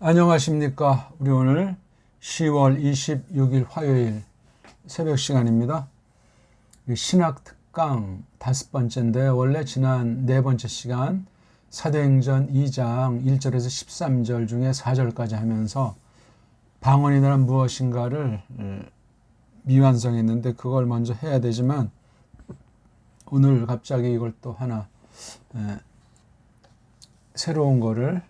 안녕하십니까. 우리 오늘 10월 26일 화요일 새벽 시간입니다. 신학 특강 5번째인데 원래 지난 4번째 시간 사도행전 2장 1절에서 13절 중에 4절까지 하면서 방언이란 무엇인가를 미완성했는데 그걸 먼저 해야 되지만 오늘 갑자기 이걸 또 하나 새로운 거를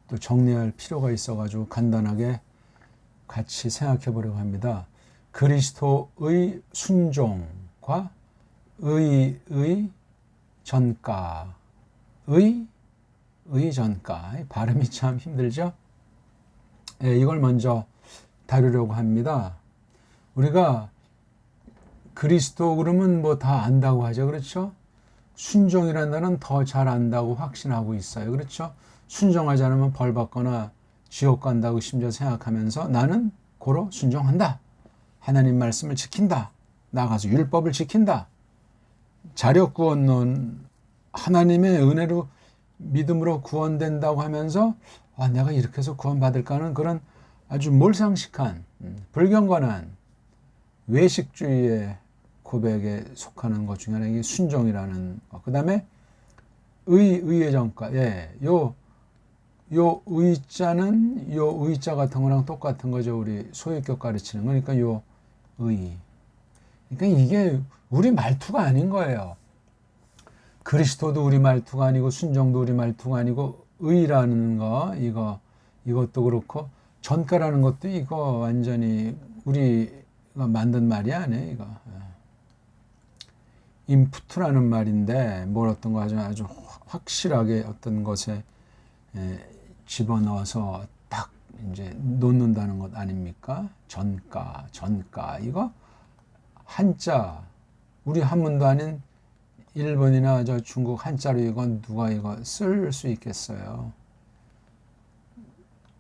또 정리할 필요가 있어가지고 간단하게 같이 생각해 보려고 합니다. 그리스도의 순종과 의의 전가. 의 전가. 발음이 참 힘들죠? 이걸 먼저 다루려고 합니다. 우리가 그리스도 그러면 뭐 다 안다고 하죠. 그렇죠? 순종이라는 단어는 더 잘 안다고 확신하고 있어요. 그렇죠? 순종하지 않으면 벌 받거나 지옥 간다고 심지어 생각하면서 나는 고로 순종한다. 하나님 말씀을 지킨다. 나가서 율법을 지킨다. 자력구원론 하나님의 은혜로 믿음으로 구원된다고 하면서 내가 이렇게 해서 구원받을까 하는 그런 아주 몰상식한 불경건한 외식주의의 고백에 속하는 것 중에 하나 이게 순종이라는 것. 그 다음에 의의 전가. 요 의자는 요 의자 같은 거랑 똑같은 거죠. 우리 소유격 가르치는 거니까 요 의. 그러니까 이게 우리 말투가 아닌 거예요. 그리스도도 우리 말투가 아니고 순종도 우리 말투가 아니고 의라는 거 이것도 그렇고 전가라는 것도 이거 완전히 우리가 만든 말이 아니에요. 이거. 인푸트라는 말인데 뭘 어떤 거 아주 확실하게 어떤 것에 집어넣어서 딱 이제 놓는다는 것 아닙니까? 전가 이거 한자 우리 한문도 아닌 일본이나 저 중국 한자로 이건 누가 이거 쓸 수 있겠어요?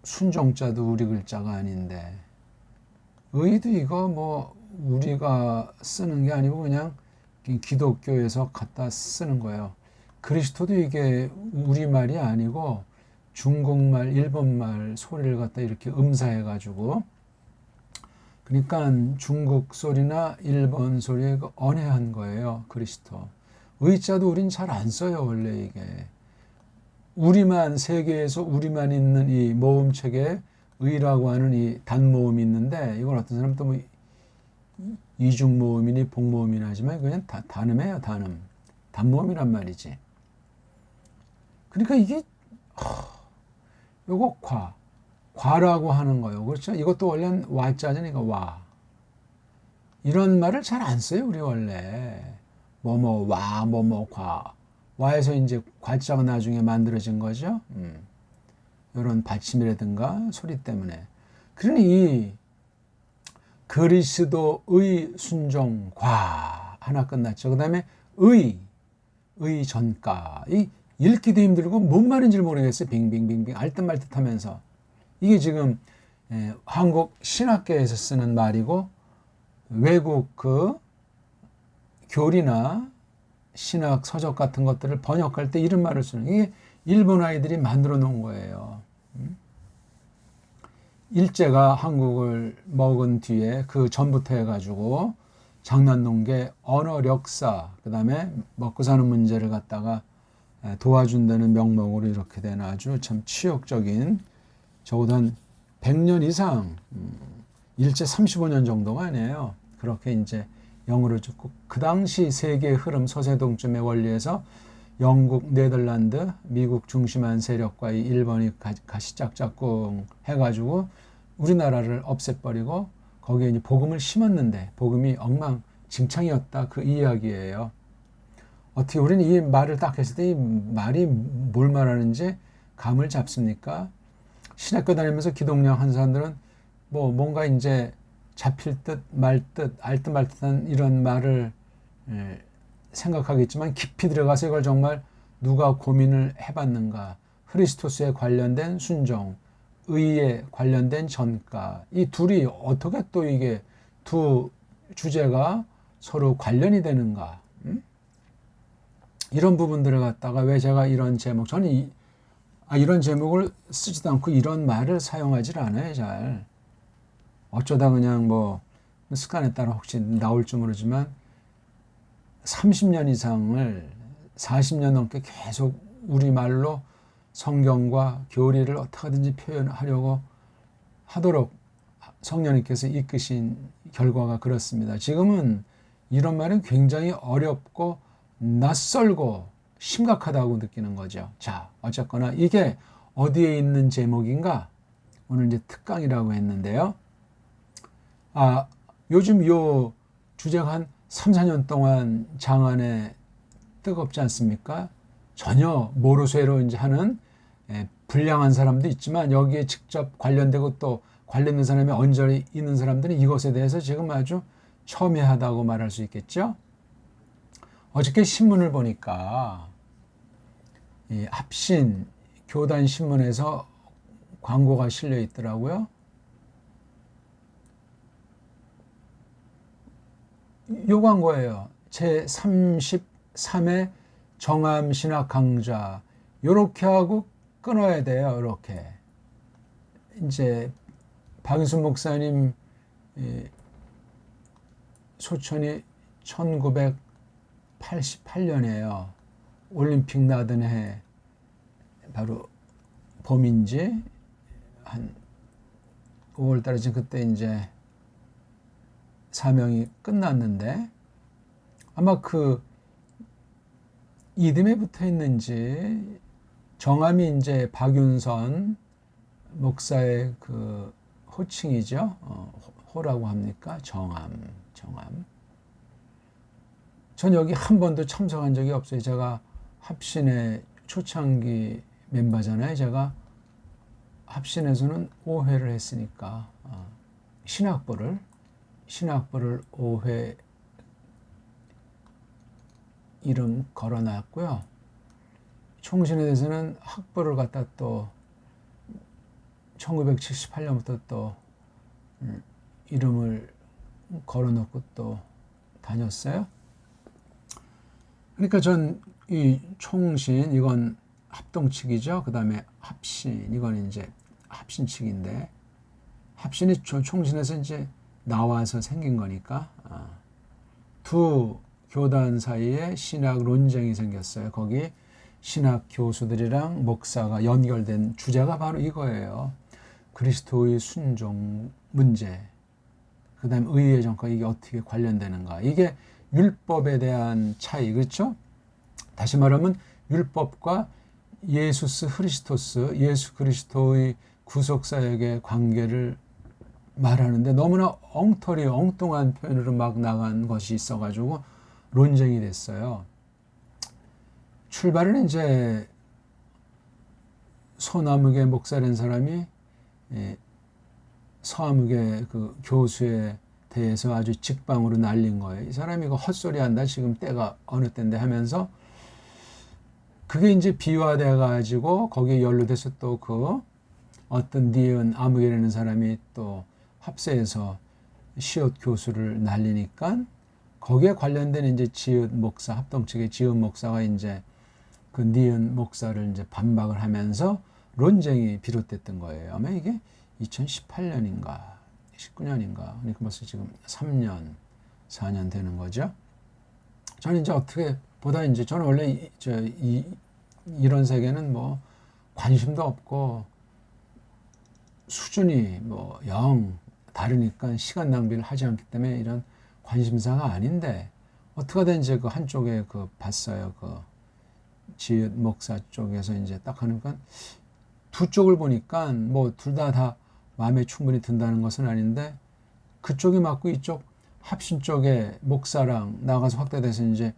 순종자도 우리 글자가 아닌데 의도 이거 뭐 우리가 쓰는 게 아니고 그냥 기독교에서 갖다 쓰는 거예요. 그리스도도 이게 우리말이 아니고 중국말, 일본말 소리를 갖다 이렇게 음사해가지고 그러니까 중국 소리나 일본 소리에 언해한 거예요. 그리스도. 의자도 우린 잘 안 써요. 원래 이게. 우리만 세계에서 우리만 있는 이 모음책에 의라고 하는 이 단모음이 있는데 이걸 어떤 사람은 또 뭐 이중모음이니 복모음이니 하지만 그냥 단음이에요. 단모음이란 말이지. 그러니까 이게 요거 과라고 하는 거예요. 그렇죠? 이것도 원래는 와자잖아요. 와. 이런 말을 잘 안 써요. 우리 원래. 과. 와에서 이제 과자가 나중에 만들어진 거죠. 이런 받침이라든가 소리 때문에. 그러니 이 그리스도의 순종과 하나 끝났죠. 그 다음에 의 전가. 이 읽기도 힘들고 뭔 말인지 모르겠어요. 빙빙빙빙 알듯말듯 하면서. 이게 지금 한국 신학계에서 쓰는 말이고 외국 그 교리나 신학 서적 같은 것들을 번역할 때 이런 말을 쓰는 이게 일본 아이들이 만들어 놓은 거예요. 일제가 한국을 먹은 뒤에 그 전부터 해가지고 장난 놓은 게 언어력사 그 다음에 먹고 사는 문제를 갖다가 도와준다는 명목으로 이렇게 된 아주 참 치욕적인 적어도 한 100년 이상 일제 35년 정도가 아니에요. 그렇게 이제 영어를 듣고 그 당시 세계의 흐름 서세동쯤의 원리에서 영국, 네덜란드, 미국 중심한 세력과 이 일본이 가시짝짝꿍 해가지고 우리나라를 없애버리고 거기에 이제 복음을 심었는데 복음이 엉망진창이었다 그 이야기예요. 어떻게 우리는 이 말을 딱 했을 때 이 말이 뭘 말하는지 감을 잡습니까? 신학교 다니면서 기독령 한 사람들은 뭐 뭔가 이제 잡힐 듯 말 듯 알듯 말듯한 이런 말을 생각하겠지만 깊이 들어가서 이걸 정말 누가 고민을 해봤는가? 크리스토스에 관련된 순종, 의에 관련된 전가 이 둘이 어떻게 또 이게 두 주제가 서로 관련이 되는가? 이런 부분들을 갖다가 왜 제가 이런 제목 저는 이런 제목을 쓰지도 않고 이런 말을 사용하질 않아요, 잘. 어쩌다 그냥 뭐 습관에 따라 혹시 나올지 모르지만 30년 이상을 40년 넘게 계속 우리말로 성경과 교리를 어떻게든지 표현하려고 하도록 성령님께서 이끄신 결과가 그렇습니다. 지금은 이런 말은 굉장히 어렵고 낯설고 심각하다고 느끼는 거죠. 자, 어쨌거나 이게 어디에 있는 제목인가? 오늘 이제 특강이라고 했는데요. 요즘 요 주제가 한 3, 4년 동안 장안에 뜨겁지 않습니까? 전혀 모르쇠로 이제 하는 불량한 사람도 있지만 여기에 직접 관련되고 또 관련된 사람이 언저리 있는 사람들은 이것에 대해서 지금 아주 첨예하다고 말할 수 있겠죠. 어저께 신문을 보니까 이 합신 교단 신문에서 광고가 실려 있더라고요. 요 광고예요. 제 33회 정암 신학 강좌 요렇게 하고 끊어야 돼요. 이렇게 이제 박윤순 목사님 소천이 1988년이에요. 올림픽 나던 해 바로 봄인지 한 5월달에 지금 그때 이제 사명이 끝났는데 아마 그 이듬해 붙어 있는지 정암이 이제 박윤선 목사의 그 호칭이죠. 호라고 합니까? 정암. 전 여기 한 번도 참석한 적이 없어요. 제가 합신의 초창기 멤버잖아요. 제가 합신에서는 5회를 했으니까 신학부를 5회 이름 걸어놨고요. 총신에 대해서는 학부를 갖다 또 1978년부터 또 이름을 걸어놓고 또 다녔어요. 그러니까 전 이 총신 이건 합동 측이죠. 그 다음에 합신 이건 이제 합신 측인데 합신이 총신에서 이제 나와서 생긴 거니까 두 교단 사이에 신학 논쟁이 생겼어요. 거기 신학 교수들이랑 목사가 연결된 주제가 바로 이거예요. 그리스도의 순종 문제, 그 다음에 의의 정과 이게 어떻게 관련되는가. 이게 율법에 대한 차이, 그렇죠? 다시 말하면 율법과 예수스 크리스토스, 예수 그리스도의 구속사역의 관계를 말하는데 너무나 엉뚱한 표현으로 막 나간 것이 있어가지고 논쟁이 됐어요. 출발은 이제 소나무계 목사라는 사람이 서아무계 그 교수에 대해서 아주 직방으로 날린 거예요. 이 사람이 이거 헛소리 한다. 지금 때가 어느 때인데 하면서 그게 이제 비화돼 가지고 거기에 연루돼서 또 그 어떤 니은 아무개라는 사람이 또 합세해서 시옷 교수를 날리니까 거기에 관련된 이제 지읒 목사, 합동 측의 지읒 목사가 이제 그 니은 목사를 이제 반박을 하면서 논쟁이 비롯됐던 거예요. 아마 이게 2018년인가 19년인가 그러니까 벌써 지금 3년 4년 되는 거죠. 저는 이제 어떻게 보다 이제 저는 원래 이런 세계는 뭐 관심도 없고 수준이 뭐 영 다르니까 시간 낭비를 하지 않기 때문에 이런 관심사가 아닌데 어떻게든 이제 그 한쪽에 그 봤어요. 그 지읒 목사 쪽에서 이제 딱 하니까 두 쪽을 보니까 뭐 둘 다 마음에 충분히 든다는 것은 아닌데 그쪽이 맞고 이쪽 합신 쪽에 목사랑 나가서 확대돼서 이제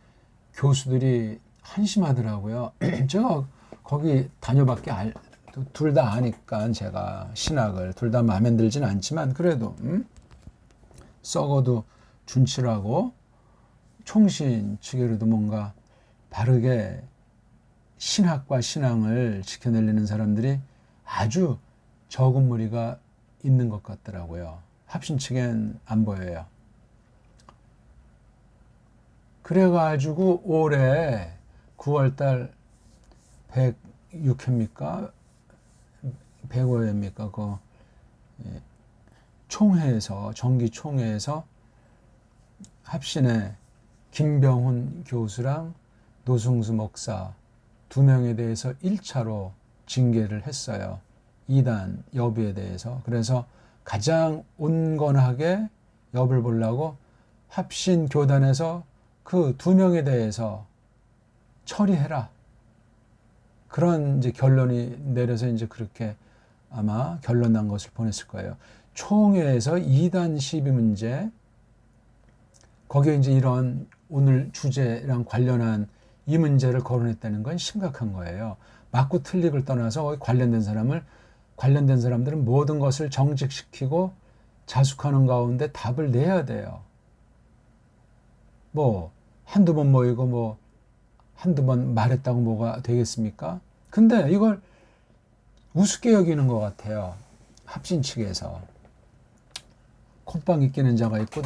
교수들이 한심하더라고요. 제가 거기 다녀밖에 둘 다 아니까 제가 신학을 둘 다 마음에 들진 않지만 그래도 썩어도 준치라고 총신 측에라도 뭔가 바르게 신학과 신앙을 지켜내려는 사람들이 아주 적은 무리가 있는 것 같더라고요. 합신 측엔 안 보여요. 그래가지고 올해 9월달 106회입니까? 105회입니까? 총회에서, 정기 총회에서 합신의 김병훈 교수랑 노승수 목사 두 명에 대해서 1차로 징계를 했어요. 이단 여부에 대해서. 그래서 가장 온건하게 엽을 보려고 합신 교단에서 그 두 명에 대해서 처리해라. 그런 이제 결론이 내려서 이제 그렇게 아마 결론 난 것을 보냈을 거예요. 총회에서 이단 시비 문제, 거기에 이제 이런 오늘 주제랑 관련한 이 문제를 거론했다는 건 심각한 거예요. 맞고 틀리를 떠나서 관련된 사람들은 모든 것을 정직시키고 자숙하는 가운데 답을 내야 돼요. 뭐 한두 번 모이고 뭐 한두 번 말했다고 뭐가 되겠습니까? 근데 이걸 우습게 여기는 것 같아요. 합신 측에서. 콧방귀 끼는 자가 있고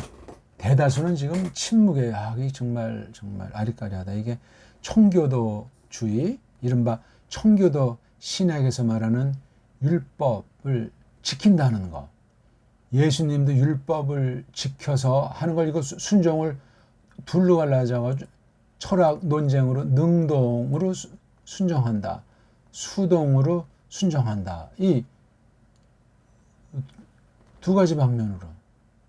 대다수는 지금 침묵에 이게 정말 아리까리하다. 이게 청교도주의, 이른바 청교도 신학에서 말하는 율법을 지킨다는 거. 예수님도 율법을 지켜서 하는 걸 이거 순종을 둘로 갈라져가지고 철학 논쟁으로 능동으로 순종한다. 수동으로 순종한다. 이 두 가지 방면으로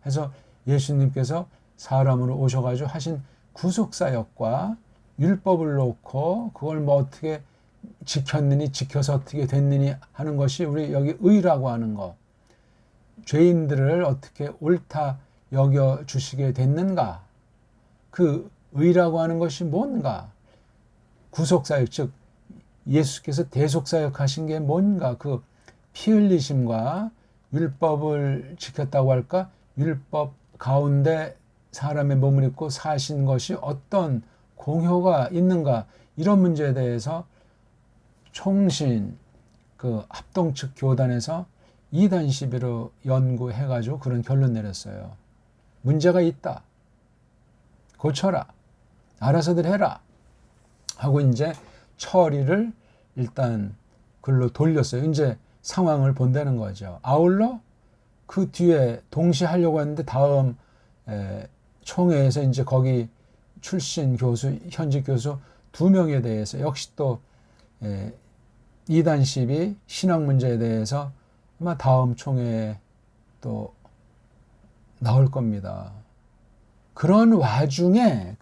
해서 예수님께서 사람으로 오셔가지고 하신 구속사역과 율법을 놓고 그걸 뭐 어떻게 지켰느니 지켜서 어떻게 됐느니 하는 것이 우리 여기 의라고 하는 거. 죄인들을 어떻게 옳다 여겨 주시게 됐는가. 그 의라고 하는 것이 뭔가. 구속사역, 즉 예수께서 대속사역 하신 게 뭔가. 그 피 흘리심과 율법을 지켰다고 할까? 율법 가운데 사람의 몸을 입고 사신 것이 어떤 공효가 있는가? 이런 문제에 대해서 총신 그 합동 측 교단에서 이단 시비로 연구해가지고 그런 결론 내렸어요. 문제가 있다. 고쳐라. 알아서들 해라. 하고 이제 처리를 일단 글로 돌렸어요. 이제 상황을 본다는 거죠. 아울러 그 뒤에 동시에 하려고 했는데 다음 총회에서 이제 거기 출신 교수, 현직 교수 두 명에 대해서 역시 또 이단 시비 신학 문제에 대해서 아마 다음 총회에 또 나올 겁니다. 그런 와중에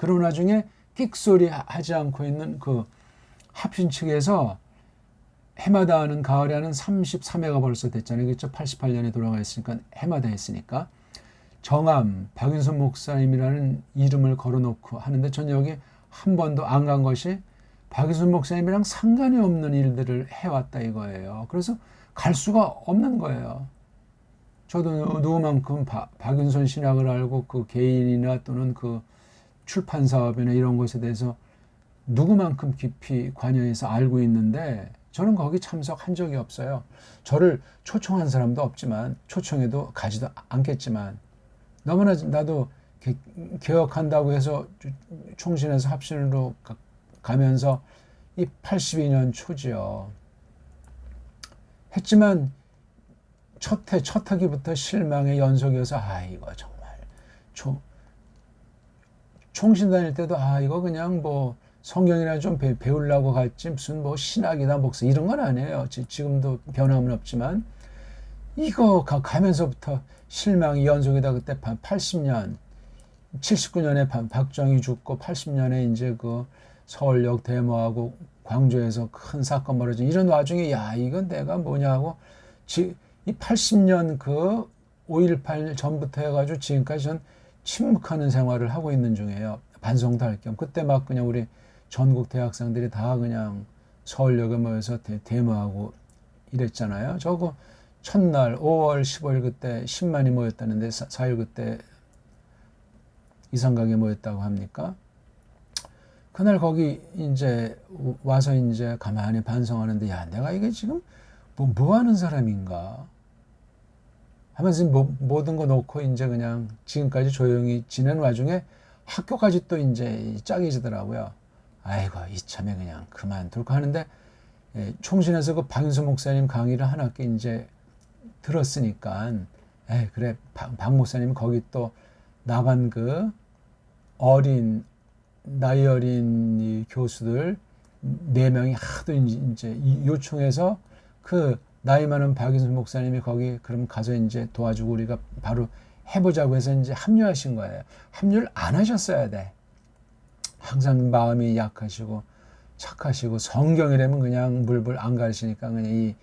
끽소리 하지 않고 있는 그 합신 측에서 해마다 하는 가을에 하는 33회가 벌써 됐잖아요. 그렇죠? 88년에 돌아가 있으니까 해마다 했으니까. 정암 박윤선 목사님이라는 이름을 걸어놓고 하는데 전 여기 한 번도 안 간 것이 박윤선 목사님이랑 상관이 없는 일들을 해왔다 이거예요. 그래서 갈 수가 없는 거예요. 저도 누구만큼 박윤선 신학을 알고 그 개인이나 또는 그 출판 사업이나 이런 것에 대해서 누구만큼 깊이 관여해서 알고 있는데 저는 거기 참석한 적이 없어요. 저를 초청한 사람도 없지만 초청해도 가지도 않겠지만 너무나 나도 개혁한다고 해서 총신에서 합신으로 가면서 이 82년 초지요. 했지만 첫 학기부터 실망의 연속이어서 이거 정말 총신 다닐 때도 이거 그냥 뭐 성경이나 좀 배우려고 갔지 무슨 뭐 신학이나 목사 이런 건 아니에요. 지금도 변함은 없지만 이거 가면서부터 실망이 연속이다. 그때 80년 79년에 박정희 죽고 80년에 이제 그 서울역 데모하고 광주에서 큰 사건 벌어진 이런 와중에 이건 내가 뭐냐고 이 80년 그 5.18 전부터 해가지고 지금까지 전 침묵하는 생활을 하고 있는 중이에요. 반성도 할 겸. 그때 막 그냥 우리 전국 대학생들이 다 그냥 서울역에 모여서 데모하고 이랬잖아요. 저거 첫날 5월 15일 그때 10만이 모였다는데 4일 그때 이상각에 모였다고 합니까? 그날 거기 이제 와서 이제 가만히 반성하는데 내가 이게 지금 뭐 하는 사람인가 하면서 모든 거 놓고 이제 그냥 지금까지 조용히 지낸 와중에 학교까지 또 이제 짝이 지더라고요. 아이고 이참에 그냥 그만둘까 하는데 총신에서 그 박윤수 목사님 강의를 한 학기 이제 들었으니까, 그래, 박 목사님 거기 또 나간 그 나이 어린 이 교수들 4명이 하도 이제 요청해서 그 나이 많은 박윤수 목사님이 거기 그럼 가서 이제 도와주고 우리가 바로 해보자고 해서 이제 합류하신 거예요. 합류를 안 하셨어야 돼. 항상 마음이 약하시고 착하시고 성경이라면 그냥 물불 안 가시니까 그냥 이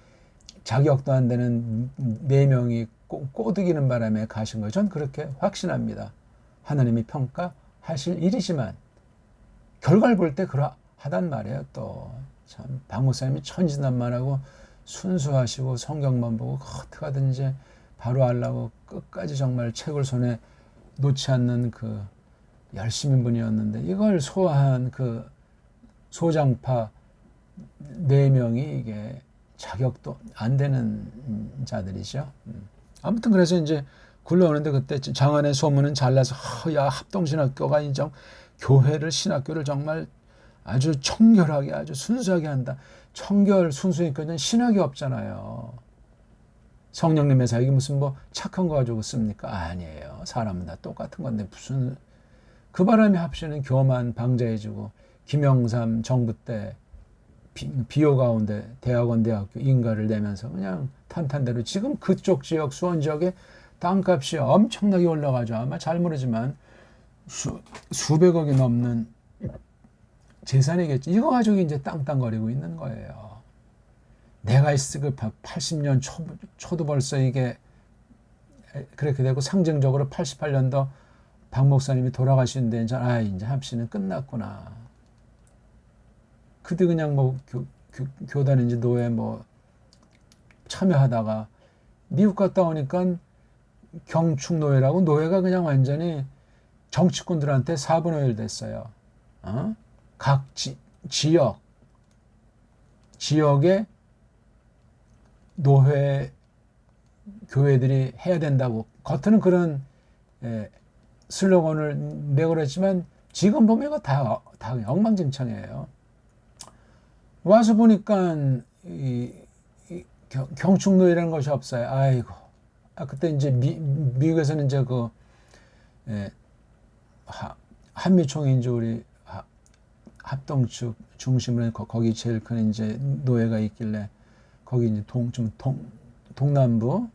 자격도 안 되는 4명이 꼬드기는 바람에 가신 거예요. 전 그렇게 확신합니다. 하나님이 평가하실 일이지만 결과를 볼 때 그러하단 말이에요. 또 참 박 목사님이 천진난만하고 순수하시고 성경만 보고 어떻게 하든지 바로 하려고 끝까지 정말 책을 손에 놓지 않는 그 열심인 분이었는데 이걸 소화한 그 소장파 4명이 이게 자격도 안 되는 자들이죠. 아무튼 그래서 이제 굴러오는데 그때 장안의 소문은 잘나서 야 합동신학교가 인정 교회를 신학교를 정말 아주 청결하게 아주 순수하게 한다. 청결 순수니까 신학이 없잖아요. 성령님의 사역이 무슨 뭐 착한 거 가지고 씁니까? 아니에요. 사람은 다 똑같은 건데 무슨 그 바람에 합치는 교만 방자해지고 김영삼 정부 때 비호 가운데 대학원 대학교 인가를 내면서 그냥 탄탄대로 지금 그쪽 지역 수원 지역에 땅값이 엄청나게 올라가죠. 아마 잘 모르지만 수백억이 넘는 재산이겠지. 이거 가지고 이제 땅땅거리고 있는 거예요. 내가 있을 그 80년 초도 벌써 이게 그렇게 되고 상징적으로 88년도 박 목사님이 돌아가시는데 이제 합시는 끝났구나. 그때 그냥 뭐 교단인지 노예 뭐 참여하다가 미국 갔다 오니까 경축노예라고 노예가 그냥 완전히 정치꾼들한테 사분오일 됐어요. 각 지역의 노회 교회들이 해야 된다고 겉으는 그런 슬로건을 내걸었지만 지금 보면 이거 다 엉망진창이에요. 와서 보니까 경축노예라는 것이 없어요. 아이고. 그때 이제 미국에서는 이제 그 한미총회 이제 우리 합동측 중심으로 거기 제일 큰 이제 노예가 있길래 거기 이제 동남부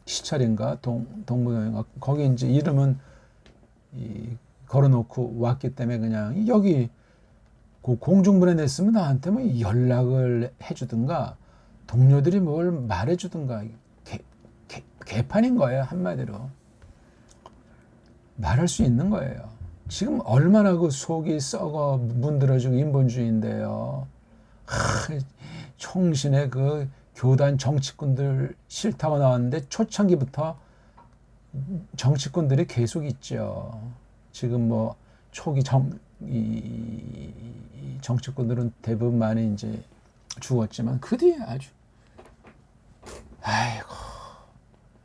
시찰인가 동부노예가 거기 이제 이름은 걸어놓고 왔기 때문에 그냥 여기 공중분해 냈으면 나한테 뭐 연락을 해주든가 동료들이 뭘 말해주든가 개판인 거예요. 한마디로 말할 수 있는 거예요. 지금 얼마나 그 속이 썩어 문드러지고 인본주의인데요. 총신의 그 교단 정치꾼들 싫다고 나왔는데 초창기부터 정치꾼들이 계속 있죠. 지금 뭐 초기 정치꾼들은 대부분 많이 이제 죽었지만 그 뒤에 아주 아이고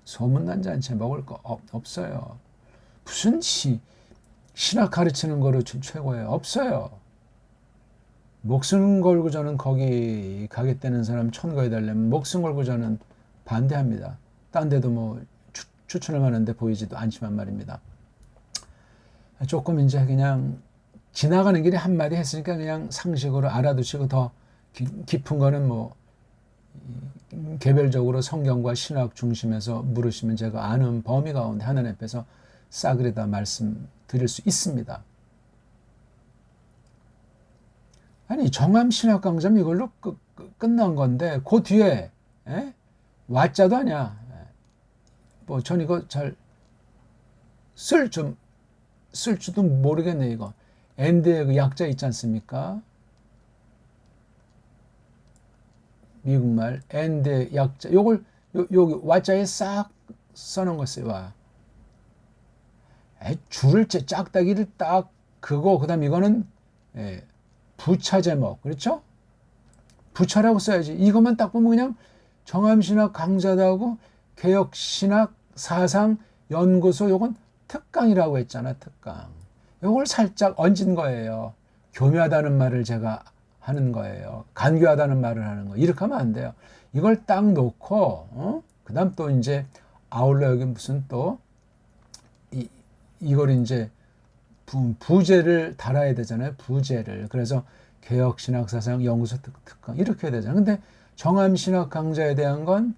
소문난 잔치 먹을 거 없어요. 무슨 신학 가르치는 거로 최고예요. 없어요. 목숨 걸고 저는 거기 가겠다는 사람 천거해달라면 목숨 걸고 저는 반대합니다. 딴 데도 뭐 추천을 하는데 보이지도 않지만 말입니다. 조금 이제 그냥 지나가는 길에 한마디 했으니까 그냥 상식으로 알아두시고 더 깊은 거는 뭐 개별적으로 성경과 신학 중심에서 물으시면 제가 아는 범위 가운데 하나님 앞에서 싸그리 다 말씀드릴 수 있습니다. 아니 정암신학 강좌는 이걸로 끝난 건데 그 뒤에 와짜도 아니야. 뭐 전 이거 잘 쓸 줄도 모르겠네. 이거 엔드의 그 약자 있지 않습니까? 미국말 엔드 약자 요걸 여기 와자에 싹 써놓은 거 써요. 와. 줄을 짝다기를 딱 그거 그다음 이거는 부차 제목 그렇죠? 부차라고 써야지. 이것만 딱 보면 그냥 정암신학 강좌도 하고 개혁신학 사상 연구소 요건 특강이라고 했잖아. 특강. 요걸 살짝 얹은 거예요. 교묘하다는 말을 제가 하는 거예요. 간교하다는 말을 하는 거. 이렇게 하면 안 돼요. 이걸 딱 놓고, 그 다음 또 이제 아울러 여기 무슨 또, 이걸 이제 부제를 달아야 되잖아요. 부제를. 그래서 개혁신학사상 연구소 특강 이렇게 해야 되잖아요. 근데 정암신학 강좌에 대한 건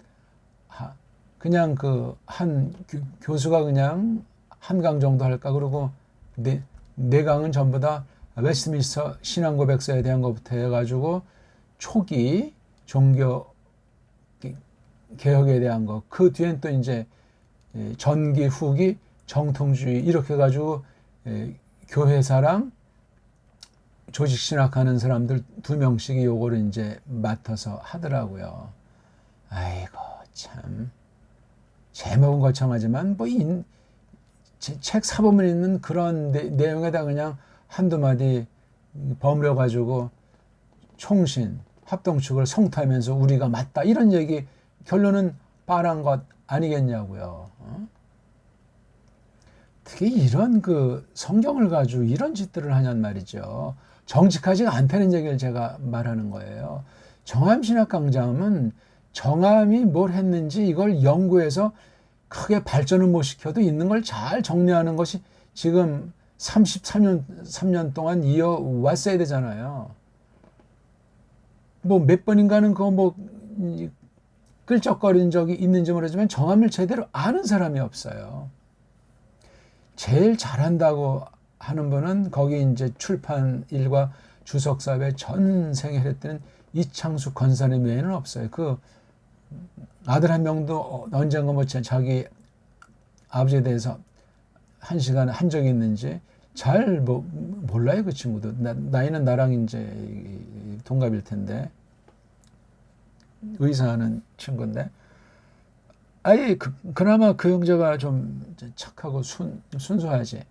그냥 그 한 교수가 그냥 한 강 정도 할까. 그리고 네 강은 전부 다 웨스트민스터 신앙고백서에 대한 것부터 해가지고 초기 종교 개혁에 대한 것. 그 뒤엔 또 이제 전기 후기 정통주의 이렇게 해가지고 교회사랑 조직신학하는 사람들 2명씩이 요거를 이제 맡아서 하더라고요. 아이고 참 제목은 거창하지만 뭐 책 사보면 있는 그런 내용에다 그냥 한두 마디 버무려 가지고 총신 합동측을 성토하면서 우리가 맞다 이런 얘기 결론은 뻔한 것 아니겠냐고요. 어떻게 이런 그 성경을 가지고 이런 짓들을 하냔 말이죠. 정직하지가 않다는 얘기를 제가 말하는 거예요. 정암신학 강좌는 정암이 뭘 했는지 이걸 연구해서 크게 발전을 못 시켜도 있는 걸 잘 정리하는 것이 지금 33년 동안 이어왔어야 되잖아요. 뭐 몇 번인가는 그거 뭐 끌적거린 적이 있는지 모르지만 정암을 제대로 아는 사람이 없어요. 제일 잘한다고 하는 분은 거기 이제 출판 일과 주석사업에 전생에 했던 이창숙 권사님 외에는 없어요. 그 아들 한 명도 언젠가 뭐 자기 아버지에 대해서 1시간 한 적이 있는지 잘 몰라요, 그 친구도. 나이는 나랑 이제 동갑일 텐데. 의사하는 친구인데. 아예 그나마 그 형제가 좀 착하고 순수하지.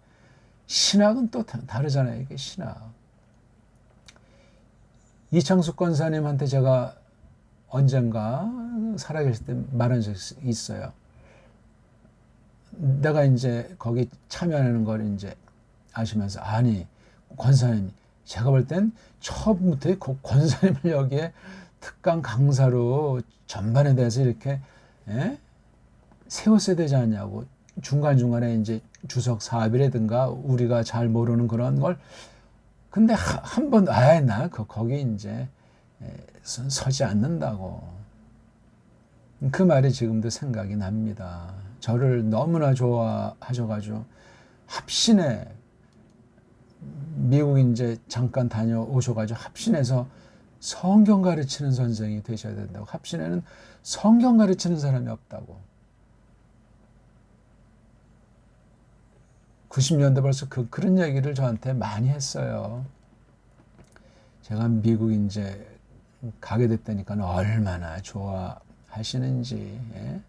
신학은 또 다르잖아요, 이게 신학. 이창숙 권사님한테 제가 언젠가 살아계실 때 말한 적이 있어요. 내가 이제 거기 참여하는 걸 이제 아시면서, 아니, 권사님, 제가 볼 땐 처음부터 권사님을 여기에 특강 강사로 전반에 대해서 이렇게 세웠어야 되지 않냐고. 중간중간에 이제 주석 사업이라든가 우리가 잘 모르는 그런 걸. 근데 한 번, 나 거기 이제 서지 않는다고. 그 말이 지금도 생각이 납니다. 저를 너무나 좋아하셔가지고 합신에 미국 이제 잠깐 다녀오셔가지고 합신에서 성경 가르치는 선생이 되셔야 된다고. 합신에는 성경 가르치는 사람이 없다고. 90년대 벌써 그런 얘기를 저한테 많이 했어요. 제가 미국 이제 가게 됐다니까 얼마나 좋아하시는지. 예?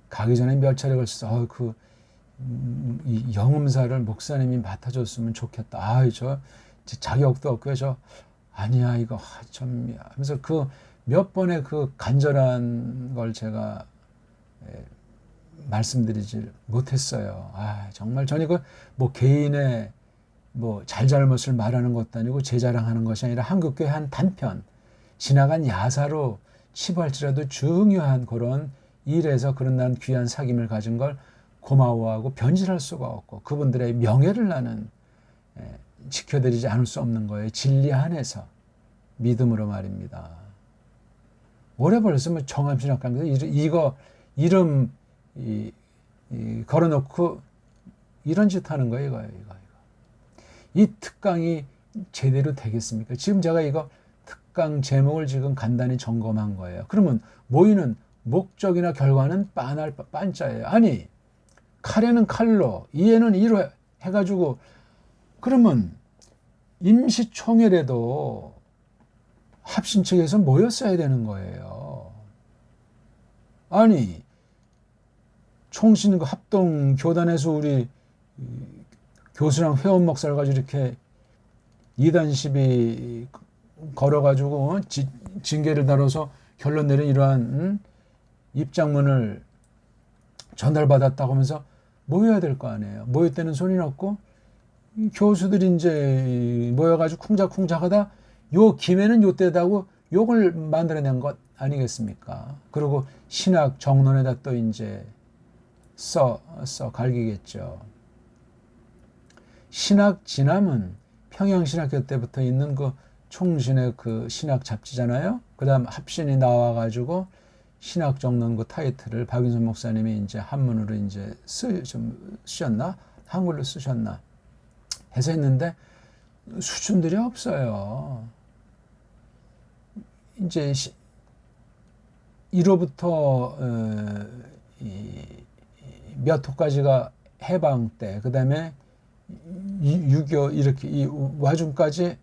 가기 전에 몇 차례 걸쳐서 이 영음사를 목사님이 맡아줬으면 좋겠다. 저 자격도 없고요. 아니야 이거 좀 하면서 그 몇 번의 그 간절한 걸 제가 말씀드리질 못했어요. 정말 저는 뭐 개인의 뭐 잘잘못을 말하는 것도 아니고 제 자랑하는 것이 아니라 한국교회 한 단편 지나간 야사로 치부할지라도 중요한 그런 일에서 그런 난 귀한 사귐을 가진 걸 고마워하고 변질할 수가 없고 그분들의 명예를 나는 지켜드리지 않을 수 없는 거예요. 진리 안에서 믿음으로 말입니다. 올해 벌써 뭐 정암신학 강좌 이거 이름 걸어놓고 이런 짓 하는 거예요. 이거. 이 특강이 제대로 되겠습니까? 지금 제가 이거 특강 제목을 지금 간단히 점검한 거예요. 그러면 모이는 목적이나 결과는 빤자예요. 아니 칼에는 칼로 이에는 이로 해가지고 그러면 임시총회라도 합신 측에서 모였어야 되는 거예요. 아니 총신 합동 교단에서 우리 교수랑 회원 목사를 가지고 이렇게 이단 시비 걸어가지고 징계를 다뤄서 결론 내린 이러한 입장문을 전달받았다고 하면서 모여야 될 거 아니에요. 모일 때는 소리 났고 교수들이 이제 모여가지고 쿵작쿵작하다 요 김에는 요때다고 욕을 만들어낸 것 아니겠습니까? 그리고 신학 정론에다 또 이제 써 갈기겠죠. 신학 진함은 평양신학교 때부터 있는 그 총신의 그 신학 잡지잖아요. 그 다음 합신이 나와가지고 신학 정론 그 타이틀을 박윤선 목사님이 이제 한문으로 이제 좀 쓰셨나? 한글로 쓰셨나? 해서 했는데 수준들이 없어요. 이제 1호부터 몇 호까지가 해방 때, 그 다음에 6.25 이렇게 이 와중까지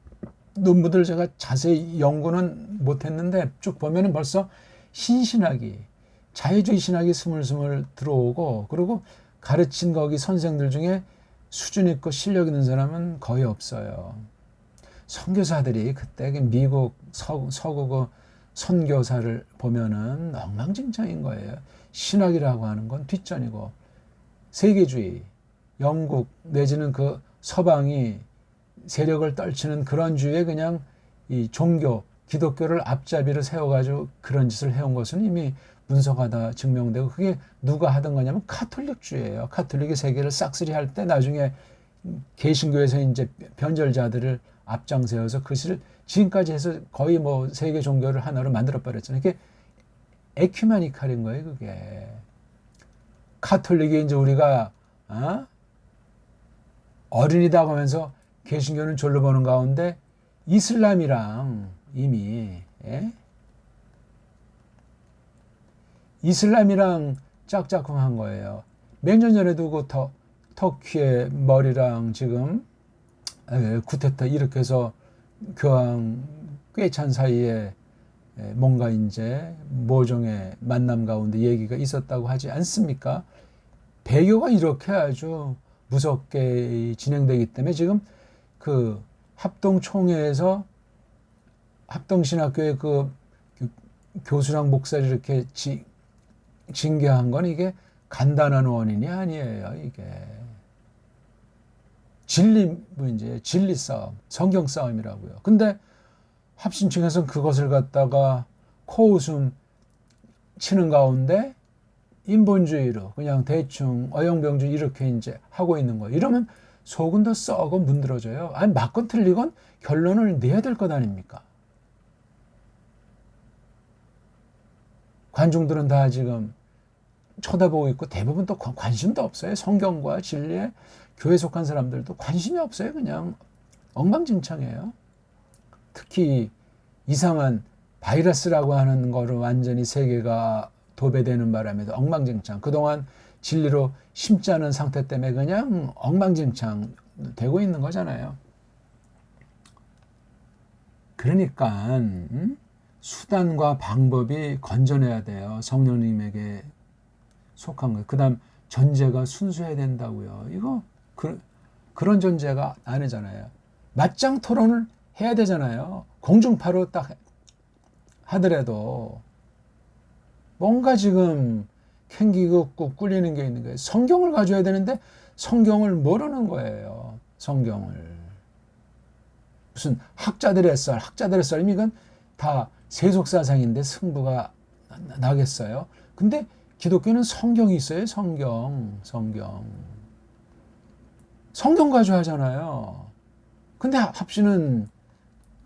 논문들 제가 자세히 연구는 못했는데 쭉 보면은 벌써 신신학이 자유주의 신학이 스물스물 들어오고, 그리고 가르친 거기 선생들 중에 수준 있고 실력 있는 사람은 거의 없어요. 선교사들이 그때 미국 서구 선교사를 보면은 엉망진창인 거예요. 신학이라고 하는 건 뒷전이고, 세계주의, 영국 내지는 그 서방이 세력을 떨치는 그런 주의에 그냥 이 종교, 기독교를 앞잡이로 세워가지고 그런 짓을 해온 것은 이미 문서가다 증명되고, 그게 누가 하던 거냐면 카톨릭주의예요. 카톨릭이 세계를 싹쓸이 할 때 나중에 개신교에서 이제 변절자들을 앞장세워서 그 것을 지금까지 해서 거의 뭐 세계 종교를 하나로 만들어 버렸잖아요. 그게 에큐메니칼인 거예요, 그게. 카톨릭이 이제 우리가 어린이다 하면서 개신교는 졸로 보는 가운데 이슬람이랑 이미 이슬람이랑 짝짝꿍한 거예요. 몇 년 전에도 그 터키의 머리랑 지금 쿠데타 일으켜서 교황 꽤 찬 사이에 뭔가 이제 모종의 만남 가운데 얘기가 있었다고 하지 않습니까? 배교가 이렇게 아주 무섭게 진행되기 때문에 지금 그 합동총회에서 합동신학교의 그 교수랑 목사를 이렇게 징계한 건 이게 간단한 원인이 아니에요. 이게 진리 문제, 진리 싸움, 성경 싸움이라고요. 근데 합신층에서는 그것을 갖다가 코웃음 치는 가운데 인본주의로 그냥 대충 어영병주 이렇게 이제 하고 있는 거예요. 이러면 속은 더 썩어 문드러져요. 아니 맞건 틀리건 결론을 내야 될 것 아닙니까? 관중들은 다 지금 쳐다보고 있고 대부분 또 관심도 없어요. 성경과 진리에 교회 속한 사람들도 관심이 없어요. 그냥 엉망진창이에요. 특히 이상한 바이러스라고 하는 거로 완전히 세계가 도배되는 바람에도 엉망진창. 그동안 진리로 심지 않은 상태 때문에 그냥 엉망진창 되고 있는 거잖아요. 그러니까 수단과 방법이 건져내야 돼요. 성령님에게 속한 거예요. 그 다음 전제가 순수해야 된다고요. 이거 그런 전제가 아니잖아요. 맞짱 토론을 해야 되잖아요. 공중파로 딱 하더라도 뭔가 지금 캥기고 꾹 꿀리는 게 있는 거예요. 성경을 가져야 되는데 성경을 모르는 거예요. 성경을. 무슨 학자들의 썰 이건 다 세속사상인데 승부가 나겠어요. 근데 기독교는 성경이 있어요. 성경 가지고 하잖아요. 근데 합신은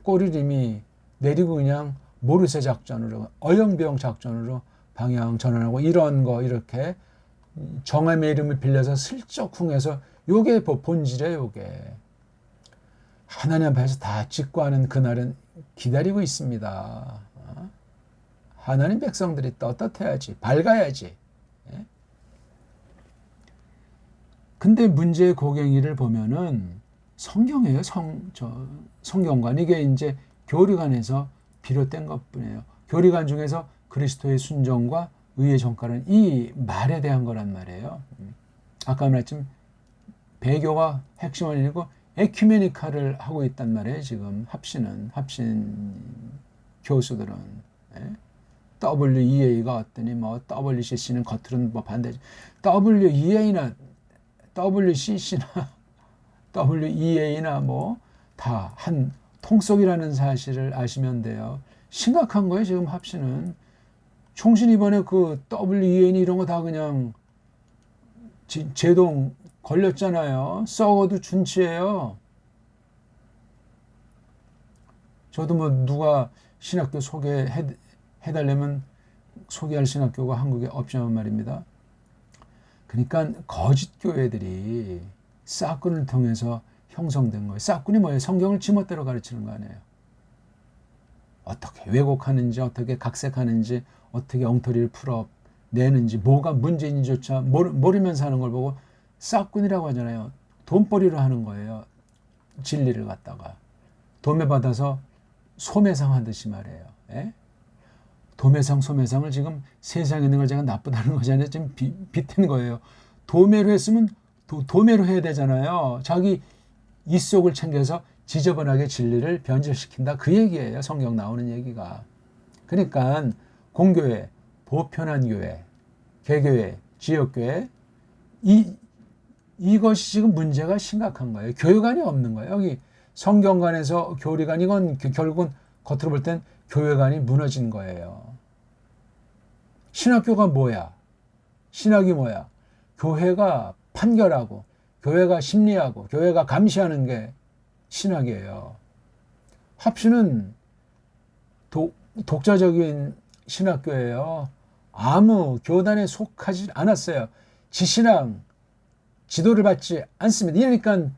꼬리림이 내리고 그냥 모르쇠 작전으로 어영병 작전으로 방향 전환하고 이런 거 이렇게 정함의 이름을 빌려서 슬쩍 흥해서 요게 본질이에요. 요게 하나님 앞에서 다 직구하는 그날은 기다리고 있습니다. 하나님 백성들이 떳떳해야지, 밝아야지. 근데 문제의 고갱이를 보면은 성경이에요. 성경관. 이게 이제 교리관에서 비롯된 것뿐이에요. 교리관 중에서 그리스도의 순종과 의의 전가는 이 말에 대한 거란 말이에요. 아까 말했지만 배교가 핵심 원인이고 에큐메니카를 하고 있단 말이에요. 지금 합신 교수들은. WEA가 왔더니 뭐 WCC는 겉으로는 뭐 반대. WEA나 WCC나 WEA나 뭐 다 한 통속이라는 사실을 아시면 돼요. 심각한 거예요, 지금 합신은. 총신 이번에 그 WEA니 이런 거 다 그냥 제동 걸렸잖아요. 썩어도 준치예요. 저도 뭐 누가 신학교 소개해달라면 소개할 신학교가 한국에 없지만 말입니다. 그러니까 거짓 교회들이 싹군을 통해서 형성된 거예요. 싹군이 뭐예요? 성경을 지멋대로 가르치는 거 아니에요. 어떻게 왜곡하는지, 어떻게 각색하는지, 어떻게 엉터리를 풀어내는지, 뭐가 문제인지조차 모르면서 하는 걸 보고 싹군이라고 하잖아요. 돈벌이로 하는 거예요. 진리를 갖다가. 도매받아서 소매상 하듯이 말이에요. 예? 도매상, 소매상을 지금 세상에 있는 걸 제가 나쁘다는 거잖아요. 지금 빗댄 거예요. 도매로 했으면 도매로 해야 되잖아요. 자기 입속을 챙겨서 지저분하게 진리를 변질시킨다. 그 얘기예요. 성경 나오는 얘기가. 그러니까 공교회, 보편한 교회, 개교회, 지역교회 이것이 지금 문제가 심각한 거예요. 교회관이 없는 거예요. 여기 성경관에서 교리관 이건 결국은 겉으로 볼 땐 교회관이 무너진 거예요. 신학교가 뭐야? 신학이 뭐야? 교회가 판결하고 교회가 심리하고 교회가 감시하는 게 신학이에요. 합신은 독자적인 신학교예요. 아무 교단에 속하지 않았어요. 지신앙, 지도를 받지 않습니다. 이러니까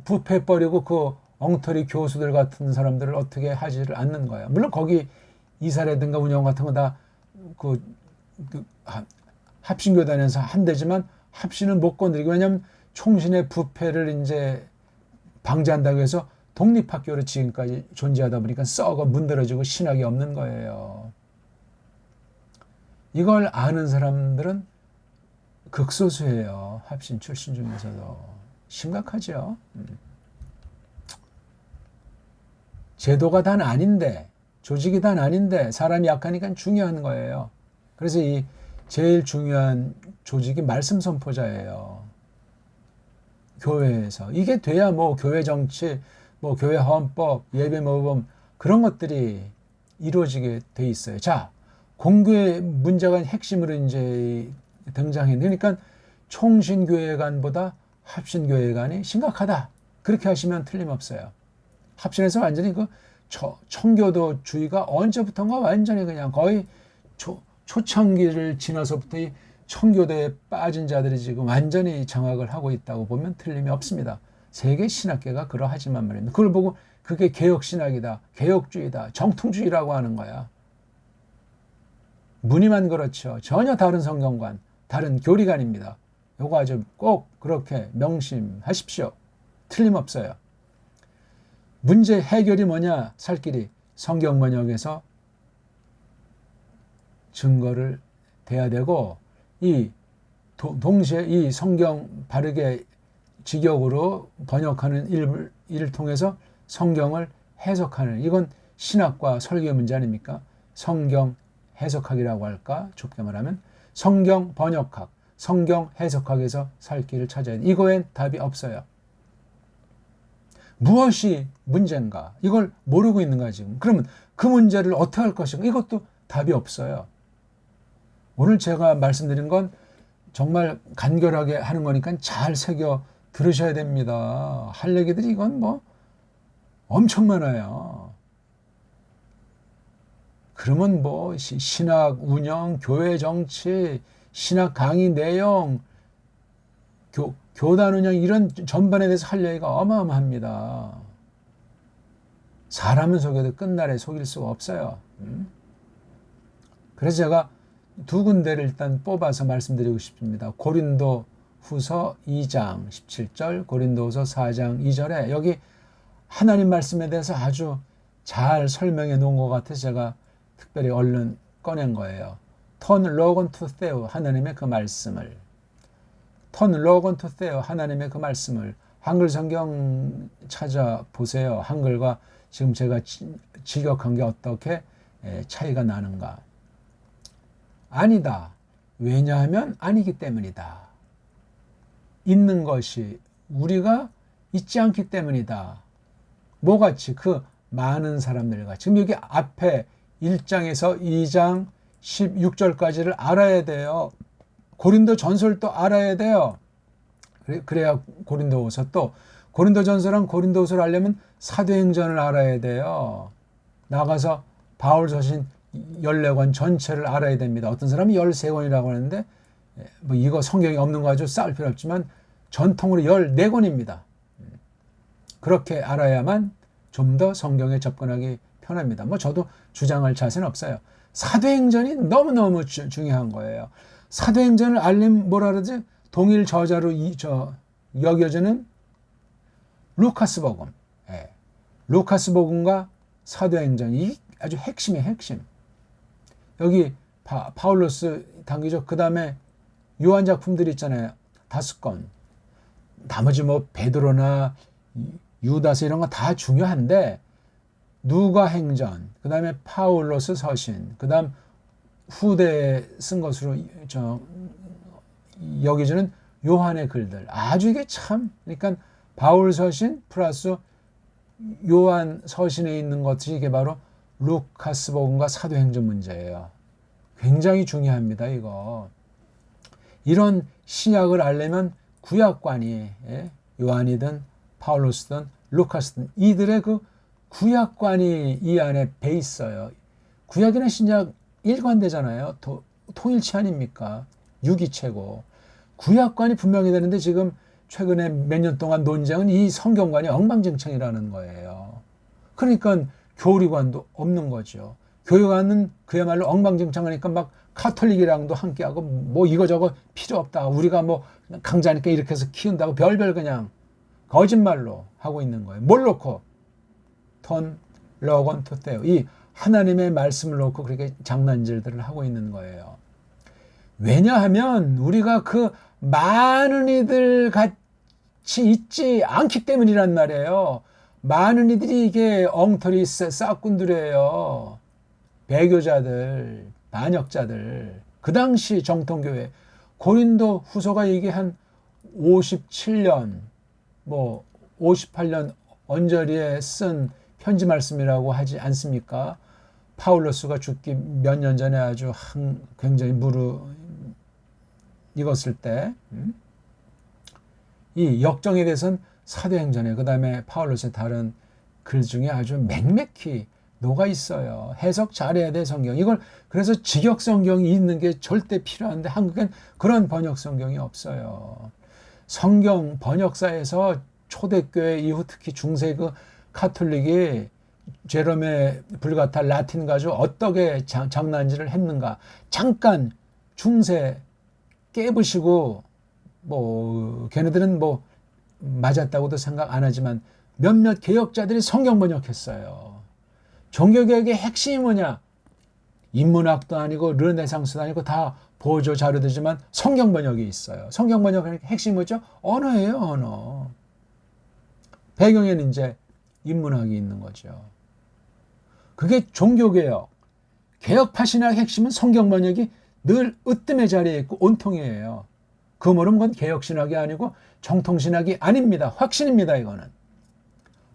부패 버리고 그 엉터리 교수들 같은 사람들을 어떻게 하지를 않는 거예요. 물론 거기 이사라든가 운영 같은 거 다 합신교단에서 한대지만 합신은 못 건드리고, 왜냐하면 총신의 부패를 이제 방지한다고 해서 독립학교로 지금까지 존재하다 보니까 썩어 문드러지고 신학이 없는 거예요. 이걸 아는 사람들은 극소수예요. 합신 출신 중에서도. 심각하죠. 제도가 단 아닌데, 조직이 단 아닌데 사람이 약하니까 중요한 거예요. 그래서 이 제일 중요한 조직이 말씀 선포자예요. 교회에서. 이게 돼야 뭐 교회 정치, 뭐 교회 헌법, 예배 모범 그런 것들이 이루어지게 돼 있어요. 자, 공교회 문제가 핵심으로 이제 등장했는데, 그러니까 총신교회관보다 합신교회관이 심각하다. 그렇게 하시면 틀림없어요. 합신에서 완전히 그 청교도주의가 언제부턴가 완전히 그냥 거의 초창기를 지나서부터 이 청교도에 빠진 자들이 지금 완전히 장악을 하고 있다고 보면 틀림이 없습니다. 세계 신학계가 그러하지만 말입니다. 그걸 보고 그게 개혁신학이다, 개혁주의다, 정통주의라고 하는 거야. 무늬만 그렇죠. 전혀 다른 성경관, 다른 교리관입니다. 요거 아주 꼭 그렇게 명심하십시오. 틀림없어요. 문제 해결이 뭐냐? 살 길이 성경 번역에서 증거를 대야 되고, 동시에 이 성경 바르게 직역으로 번역하는 일을 통해서 성경을 해석하는, 이건 신학과 설교의 문제 아닙니까? 성경 해석학이라고 할까? 좁게 말하면 성경 번역학, 성경 해석학에서 살 길을 찾아야 돼. 이거엔 답이 없어요. 무엇이 문제인가? 이걸 모르고 있는 거야 지금. 그러면 그 문제를 어떻게 할 것인가? 이것도 답이 없어요. 오늘 제가 말씀드린 건 정말 간결하게 하는 거니까 잘 새겨 들으셔야 됩니다. 할 얘기들이 이건 뭐 엄청 많아요. 그러면 뭐 신학 운영, 교회 정치, 신학 강의 내용, 교단 운영 이런 전반에 대해서 할 얘기가 어마어마합니다. 사람은 속여도 끝날에 속일 수가 없어요. 그래서 제가 두 군데를 일단 뽑아서 말씀드리고 싶습니다. 고린도 후서 2장 17절, 고린도 후서 4장 2절에 여기 하나님 말씀에 대해서 아주 잘 설명해 놓은 것 같아서 제가 특별히 얼른 꺼낸 거예요. 턴 로건 투 세오, 하나님의 그 말씀을. 턴 로건 투 세오, 하나님의 그 말씀을. 한글 성경 찾아보세요. 한글과 지금 제가 직역한 게 어떻게 차이가 나는가. 아니다. 왜냐하면 아니기 때문이다. 있는 것이, 우리가 있지 않기 때문이다. 뭐같이? 그 많은 사람들과. 지금 여기 앞에 1장에서 2장 16절까지를 알아야 돼요. 고린도 전설도 알아야 돼요. 그래야 고린도후서, 또 고린도전서랑 고린도후서를 알려면 사도행전을 알아야 돼요. 나가서 바울 서신 14권 전체를 알아야 됩니다. 어떤 사람이 13권이라고 하는데 뭐 이거 성경이 없는 거 가지고 싸울 필요 없지만 전통으로 14권입니다. 그렇게 알아야만 좀 더 성경에 접근하기 편합니다. 뭐 저도 주장할 자세는 없어요. 사도행전이 너무너무 중요한 거예요. 사도행전을 알림 뭐라 그러지? 동일 저자로 여겨지는 루카스복음. 예. 루카스복음과 사도행전이 아주 핵심이에요. 핵심. 여기 파울로스 당기죠. 그 다음에 요한 작품들이 있잖아요. 5권. 나머지 뭐 베드로나 유다서 이런 거 다 중요한데 누가행전, 그 다음에 파울로스 서신, 그 다음 후대에 쓴 것으로 여기지는 요한의 글들. 아주 이게 참, 그러니까 바울 서신 플러스 요한 서신에 있는 것이 이게 바로 루카스복음과 사도행전 문제예요. 굉장히 중요합니다, 이거. 이런 신약을 알려면 구약관이, 요한이든 파울로스든 루카스든 이들의 그 구약관이 이 안에 배 있어요. 구약이나 신약 일관되잖아요. 통일치 아닙니까? 유기체고. 구약관이 분명히 되는데 지금 최근에 몇 년 동안 논쟁은 이 성경관이 엉망진창이라는 거예요. 그러니까 교리관도 없는 거죠. 교회관은 그야말로 엉망진창하니까 막 카톨릭이랑도 함께하고 뭐 이거저거 필요 없다. 우리가 뭐 강자니까 이렇게 해서 키운다고 별별 그냥 거짓말로 하고 있는 거예요. 뭘 놓고? 톤, 러건, 토테오. 이 하나님의 말씀을 놓고 그렇게 장난질들을 하고 있는 거예요. 왜냐하면 우리가 그 많은 이들 같이 있지 않기 때문이란 말이에요. 많은 이들이 이게 엉터리 싹군들이에요. 배교자들, 반역자들. 그 당시 정통교회 고린도 후서가 이게 한 57년 뭐 58년 언저리에 쓴 편지 말씀이라고 하지 않습니까? 파울로스가 죽기 몇 년 전에 아주 굉장히 무르익었을 때 이 역정에 대해서는 사도행전에 그다음에 파울로스의 다른 글 중에 아주 맥맥히 녹아 있어요. 해석 잘해야 돼 성경. 이걸 그래서 직역 성경이 있는 게 절대 필요한데 한국엔 그런 번역 성경이 없어요. 성경 번역사에서 초대교회 이후 특히 중세 그 카톨릭이 제롬의 불가타 라틴 가지고 어떻게 장난질을 했는가. 잠깐 중세 깨부시고 뭐 걔네들은 뭐 맞았다고도 생각 안 하지만 몇몇 개혁자들이 성경 번역했어요. 종교개혁의 핵심이 뭐냐? 인문학도 아니고 르네상스도 아니고 다 보조 자료들이지만 성경 번역이 있어요. 성경 번역의 핵심이 뭐죠? 언어예요, 언어. 배경에는 이제 인문학이 있는 거죠. 그게 종교개혁. 개혁파 신학의 핵심은 성경 번역이 늘 으뜸의 자리에 있고 온통이에요. 그 모르면 그건 개혁신학이 아니고 정통신학이 아닙니다. 확신입니다, 이거는.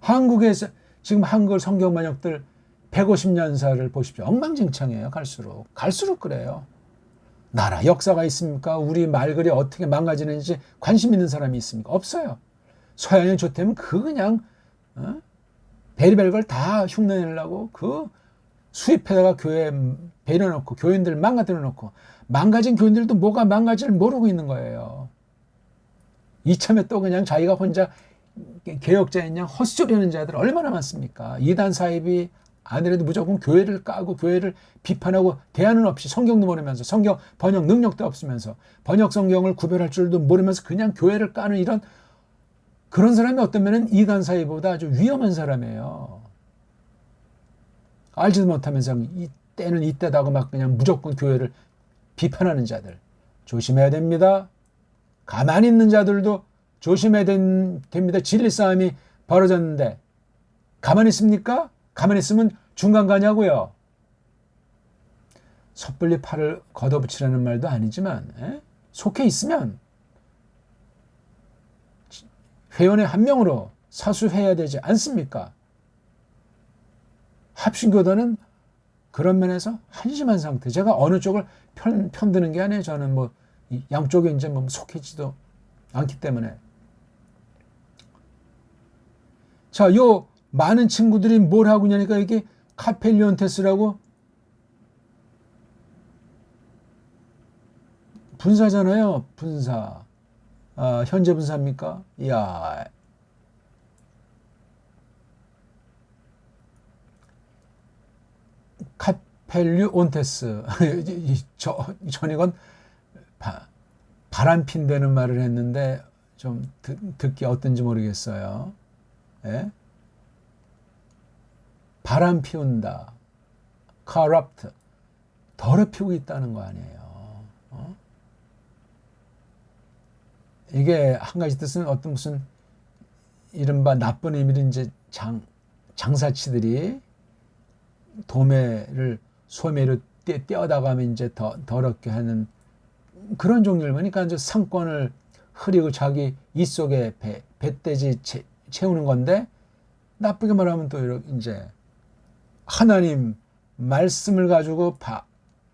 한국에서 지금 한글 성경 번역들 150년사를 보십시오. 엉망진창이에요, 갈수록. 갈수록 그래요. 나라 역사가 있습니까? 우리 말글이 어떻게 망가지는지 관심 있는 사람이 있습니까? 없어요. 서양이 좋다면 그 그냥 베리벨 걸 다 흉내내려고 그 수입해다가 교회에 배려놓고 교인들 망가뜨려 놓고 망가진 교인들도 뭐가 망가질을 모르고 있는 거예요. 이참에 또 그냥 자기가 혼자 개혁자인 양 헛소리하는 자들 얼마나 많습니까? 이단 사입이 아니래도 무조건 교회를 까고 교회를 비판하고 대안은 없이 성경도 모르면서 성경 번역 능력도 없으면서 번역 성경을 구별할 줄도 모르면서 그냥 교회를 까는 이런 그런 사람이 어떤 면은 이단 사이보다 아주 위험한 사람이에요. 알지도 못하면서 이때는 이때다고 막 그냥 무조건 교회를 비판하는 자들 조심해야 됩니다. 가만히 있는 자들도 조심해야 됩니다. 진리 싸움이 벌어졌는데 가만히 있습니까? 가만히 있으면 중간 가냐고요. 섣불리 팔을 걷어붙이라는 말도 아니지만 속해 있으면 회원의 한 명으로 사수해야 되지 않습니까? 합신교도는 그런 면에서 한심한 상태. 제가 어느 쪽을 편드는 게 아니에요. 저는 뭐 양쪽에 이제 뭐 속해지도 않기 때문에. 자, 요 많은 친구들이 뭘 하고 있냐니까 이게 카펠리온테스라고 분사잖아요. 분사. 아, 현재 분사입니까? 이야. 카펠리온테스. 전이건 바람핀다는 말을 했는데 좀 듣기 어떤지 모르겠어요. 예? 바람 피운다. corrupt. 더럽히고 있다는 거 아니에요. 어? 이게 한 가지 뜻은 어떤 무슨 이른바 나쁜 의미로 이제 장사치들이 도매를 소매로 떼어다가면 이제 더 더럽게 하는 그런 종류를 보니까 이제 상권을 흐리고 자기 입 속에 배돼지 채우는 건데 나쁘게 말하면 또 이렇게 이제 하나님 말씀을 가지고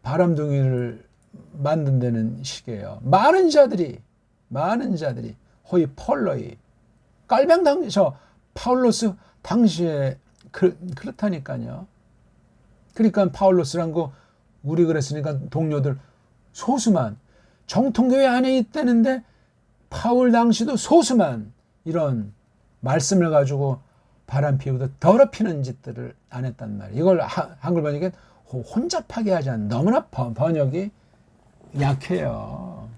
바람둥이를 만든다는 식이에요. 많은 자들이 호이 폴로이 깔병 저 파울로스 당시에 그렇다니까요. 그러니까 파울로스란 거 우리 그랬으니까 동료들 소수만 정통교회 안에 있다는데 파울 당시도 소수만 이런 말씀을 가지고 바람 피우고 더럽히는 짓들을 안 했단 말이에요. 이걸 한글 번역에 혼잡하게 하지 않는 너무나 번역이 약해요.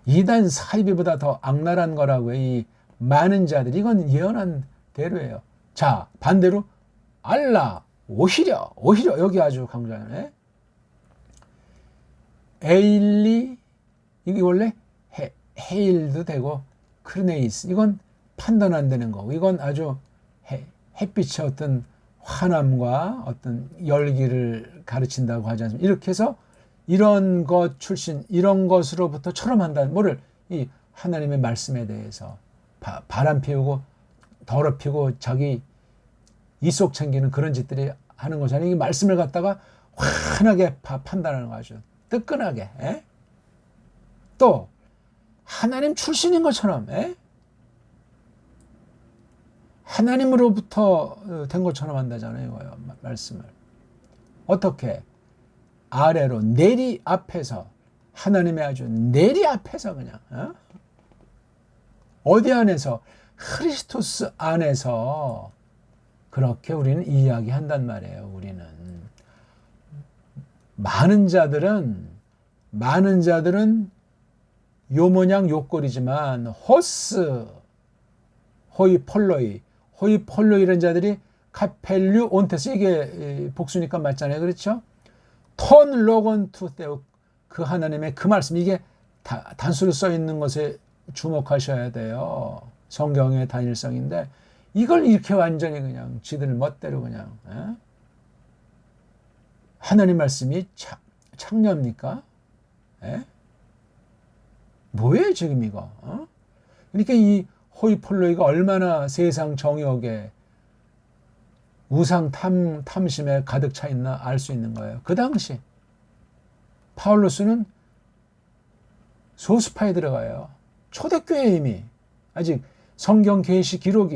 이단 사이비보다 더 악랄한 거라고요. 이 많은 자들 이건 예언한 대로예요. 자 반대로 알라 오히려 여기 아주 강조하네. 에일리 이게 원래 헤일도 되고 크르네이스 이건 판단 안 되는 거고 이건 아주 햇빛의 어떤 환함과 어떤 열기를 가르친다고 하지 않습니까? 이렇게 해서 이런 것 출신 이런 것으로부터 철험한다는 뭐를 이 하나님의 말씀에 대해서 바람 피우고 더럽히고 자기 이속 챙기는 그런 짓들이 하는 거잖아요. 이 말씀을 갖다가 환하게 판단하는 거죠. 뜨끈하게. 에? 또 하나님 출신인 것처럼 에? 하나님으로부터 된 것처럼 한다잖아요. 말씀을. 어떻게? 아래로 내리 앞에서 하나님의 아주 내리 앞에서 그냥 어디 안에서 크리스토스 안에서 그렇게 우리는 이야기한단 말이에요. 우리는 많은 자들은 요 모양 요 꼴이지만 호스 호이폴로이라는 자들이 카펠류 온테스 이게 복수니까 맞잖아요. 그렇죠? 턴 로건 투 테오 그 하나님의 그 말씀 이게 단수로 써 있는 것에 주목하셔야 돼요. 성경의 단일성인데 이걸 이렇게 완전히 그냥 지들 멋대로 그냥 하나님 말씀이 창녀입니까? 뭐예요 지금 이거? 그러니까 이 호이폴로이가 얼마나 세상 정욕에 우상 탐심에 가득 차 있나 알 수 있는 거예요. 그 당시 파울로스는 소수파에 들어가요. 초대교회 이미 아직 성경 계시 기록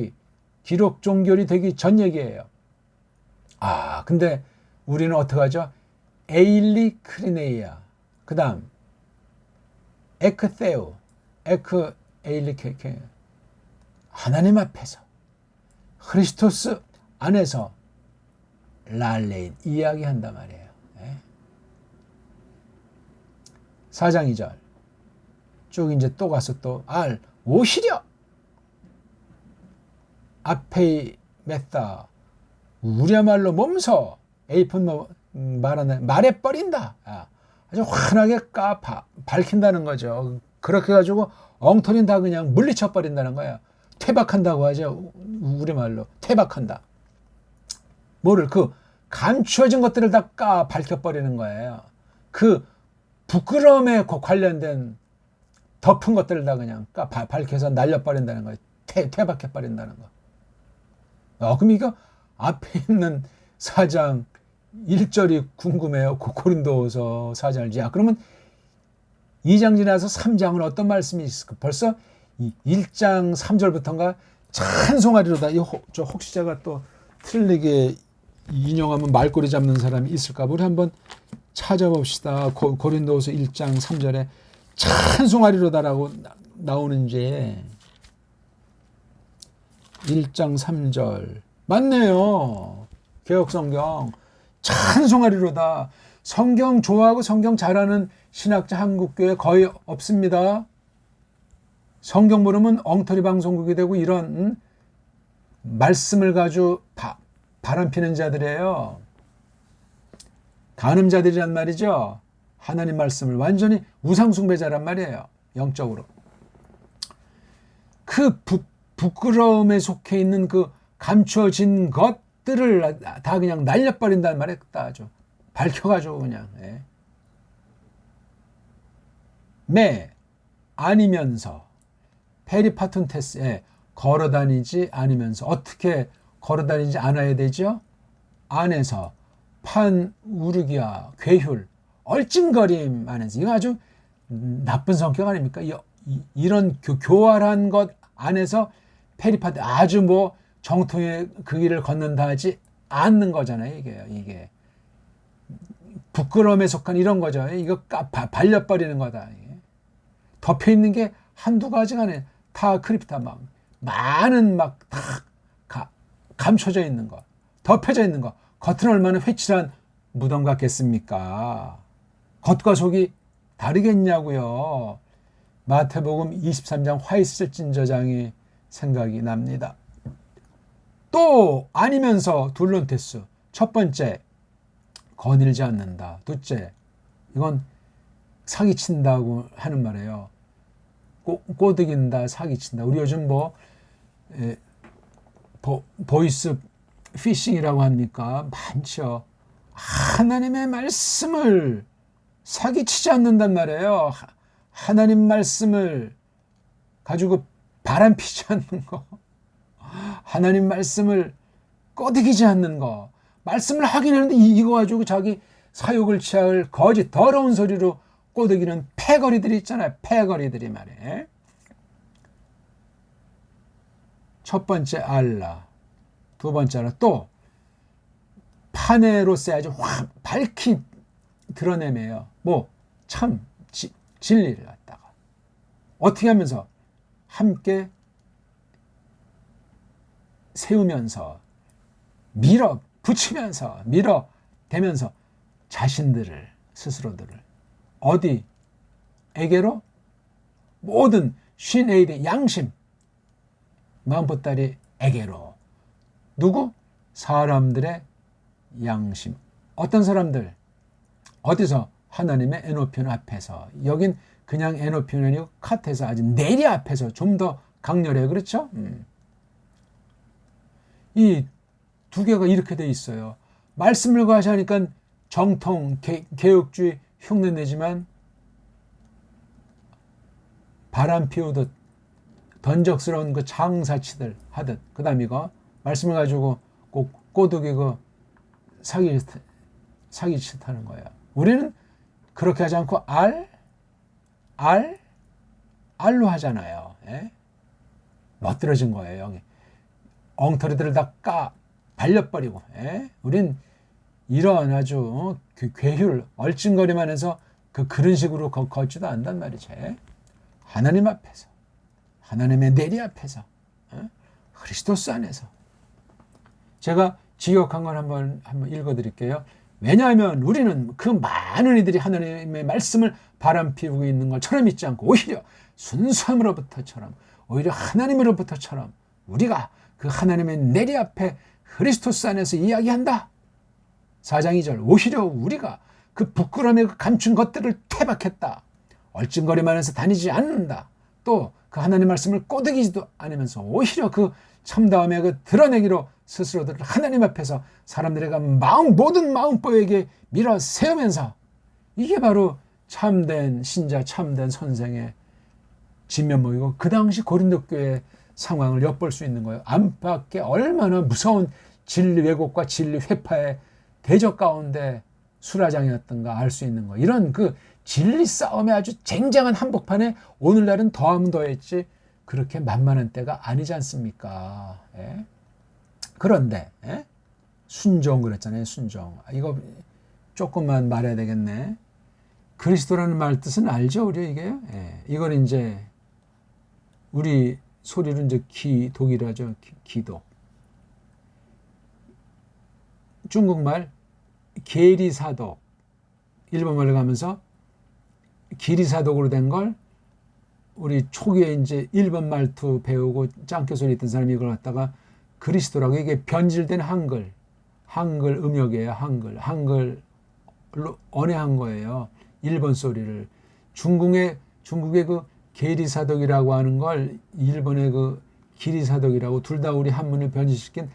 종결이 되기 전 얘기예요. 아 근데 우리는 어떡하죠? 에일리 크리네이아 그 다음 에크세우 에일리 케케 하나님 앞에서 크리스토스 안에서 랄레인 이야기한단 말이에요. 4장 2절 쭉 이제 또 가서 또 오히려 아페이 메타 우리야말로 몸서 에이폰 말하는 말에 버린다. 아주 환하게 밝힌다는 거죠. 그렇게 해가지고 엉터리는 다 그냥 물리쳐 버린다는 거예요. 퇴박한다고 하죠. 우리말로 퇴박한다. 뭐를 그 감추어진 것들을 다 밝혀버리는 거예요. 그 부끄러움에 관련된 덮은 것들을 다 그냥 밝혀서 날려버린다는 거예요. 퇴박해버린다는 거. 그럼 이거 앞에 있는 4장 1절이 궁금해요. 고린도서 4장을. 그러면 2장 지나서 3장은 어떤 말씀이 있을까? 벌써 1장 3절부터인가 찬송하리로다. 저 혹시 제가 또 틀리게 인용하면 말꼬리 잡는 사람이 있을까? 우리 한번 찾아봅시다. 고린도서 1장 3절에 찬송하리로다라고 나오는지 1장 3절 맞네요. 개혁성경 찬송하리로다. 성경 좋아하고 성경 잘하는 신학자 한국교회 거의 없습니다. 성경 모르면 엉터리 방송국이 되고 이런 말씀을 가지고 바람피는 자들이에요. 간음자들이란 말이죠. 하나님 말씀을 완전히 우상숭배자란 말이에요. 영적으로. 그 부끄러움에 속해 있는 그 감춰진 것들을 다 그냥 날려버린다는 말이에요. 아주 밝혀가지고 그냥. 매 아니면서 페리파툰테스에 걸어다니지 않으면서 어떻게 걸어다니지 않아야 되죠? 안에서 판우르기아 괴휼 얼찡거림 안에서 이거 아주 나쁜 성격 아닙니까? 이런 교활한 것 안에서 페리파트 아주 뭐 정통의 그 길을 걷는다 하지 않는 거잖아요. 이게 부끄러움에 속한 이런 거죠. 이거 발려버리는 거다. 덮여 있는 게 한두 가지가 아니에요. 다 크립타 막 많은 막 다 감춰져 있는 거, 덮여져 있는 거. 겉은 얼마나 회칠한 무덤 같겠습니까? 겉과 속이 다르겠냐고요. 마태복음 23장 화있을진 저장이 생각이 납니다. 또 아니면서 둘론테스. 첫 번째, 거닐지 않는다. 둘째, 이건 사기친다고 하는 말이에요. 꼬드긴다, 사기친다. 우리 요즘 보이스 피싱이라고 합니까? 많죠. 하나님의 말씀을 사기치지 않는단 말이에요. 하나님 말씀을 가지고 바람피지 않는 거. 하나님 말씀을 꼬드기지 않는 거. 말씀을 하긴 하는데 이거 가지고 자기 사욕을 취할 거짓 더러운 소리로 꼬드기는 패거리들이 있잖아요. 패거리들이 말이에요. 첫 번째 알라. 두 번째는 또 파네로서 아주 확 밝히 드러내매요. 참 진리를 갖다가 어떻게 하면서 함께 세우면서 밀어붙이면서 밀어대면서 자신들을 스스로들을 어디에게로 모든 쉰에이드 양심 마음보따리에게로 누구? 사람들의 양심. 어떤 사람들? 어디서? 하나님의 에노피온 앞에서. 여긴 그냥 에노피온이 아니고 카테서 아주 내리 앞에서 좀 더 강렬해요. 그렇죠? 이 두 개가 이렇게 돼 있어요. 말씀을 과시하니까 정통 개혁주의 흉내내지만 바람 피우듯 던적스러운 그 장사치들 하듯 그 다음 이거 말씀을 가지고 꼭 꼬드기고 사기짓 하는 거예요. 우리는 그렇게 하지 않고 알로 하잖아요. 멋들어진 거예요. 여기 엉터리들을 다 발려버리고. 우린 이런 아주 괴휼 얼찡거리만 해서 그런 식으로 걷지도 않단 말이죠. 하나님 앞에서 하나님의 내리 앞에서 그리스도스 안에서. 제가 지역한 걸 한번 읽어드릴게요. 왜냐하면 우리는 그 많은 이들이 하나님의 말씀을 바람피우고 있는 것처럼 믿지 않고 오히려 순수함으로부터처럼 오히려 하나님으로부터처럼 우리가 그 하나님의 내리 앞에 그리스도스 안에서 이야기한다. 4장 2절 오히려 우리가 그 부끄러움에 감춘 것들을 퇴박했다. 얼찡거리면서 다니지 않는다. 또 그 하나님 말씀을 꼬드기지도 않으면서 오히려 그 참다움에 그 드러내기로 스스로들을 하나님 앞에서 사람들에게 모든 마음보에게 밀어 세우면서 이게 바로 참된 신자 참된 선생의 진면목이고 그 당시 고린도 교회 상황을 엿볼 수 있는 거예요. 안팎에 얼마나 무서운 진리 왜곡과 진리 회파의 대적 가운데 수라장이었던가 알 수 있는 거예요. 이런 그 진리 싸움에 아주 쟁쟁한 한복판에 오늘날은 더하면 더했지 그렇게 만만한 때가 아니지 않습니까? 예? 그런데 예? 순종 그랬잖아요. 순종. 이거 조금만 말해야 되겠네. 그리스도라는 말 뜻은 알죠, 우리 이게? 예. 이걸 이제 우리 소리로 이제 기독이라죠. 기독. 중국말 계리사독. 일본말로 가면서 기리사독으로 된 걸 우리 초기에 이제 일본 말투 배우고 짱깨 소리 있던 사람이 이걸 갖다가 그리스도라고 이게 변질된 한글 음역이에요. 한글로 언해한 거예요. 일본 소리를 중국의 그 계리사독이라고 하는 걸 일본의 그 기리사독이라고 둘 다 우리 한문을 변질시킨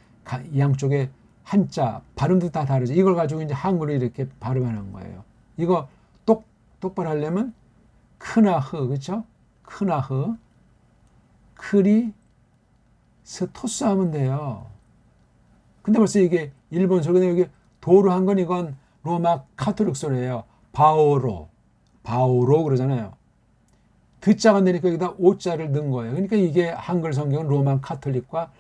양쪽의 한자 발음도 다 다르죠. 이걸 가지고 이제 한글로 이렇게 발음하는 거예요. 이거 똑바로 하려면 크나흐 그렇죠? 크나흐 크리스토스 하면 돼요. 근데 벌써 이게 일본 소리인데 여기 도로 한 건 이건 로마 카톨릭 소리예요. 바오로 그러잖아요. 듣자가 내니까 여기다 오자를 넣은 거예요. 그러니까 이게 한글 성경은 로마 카톨릭과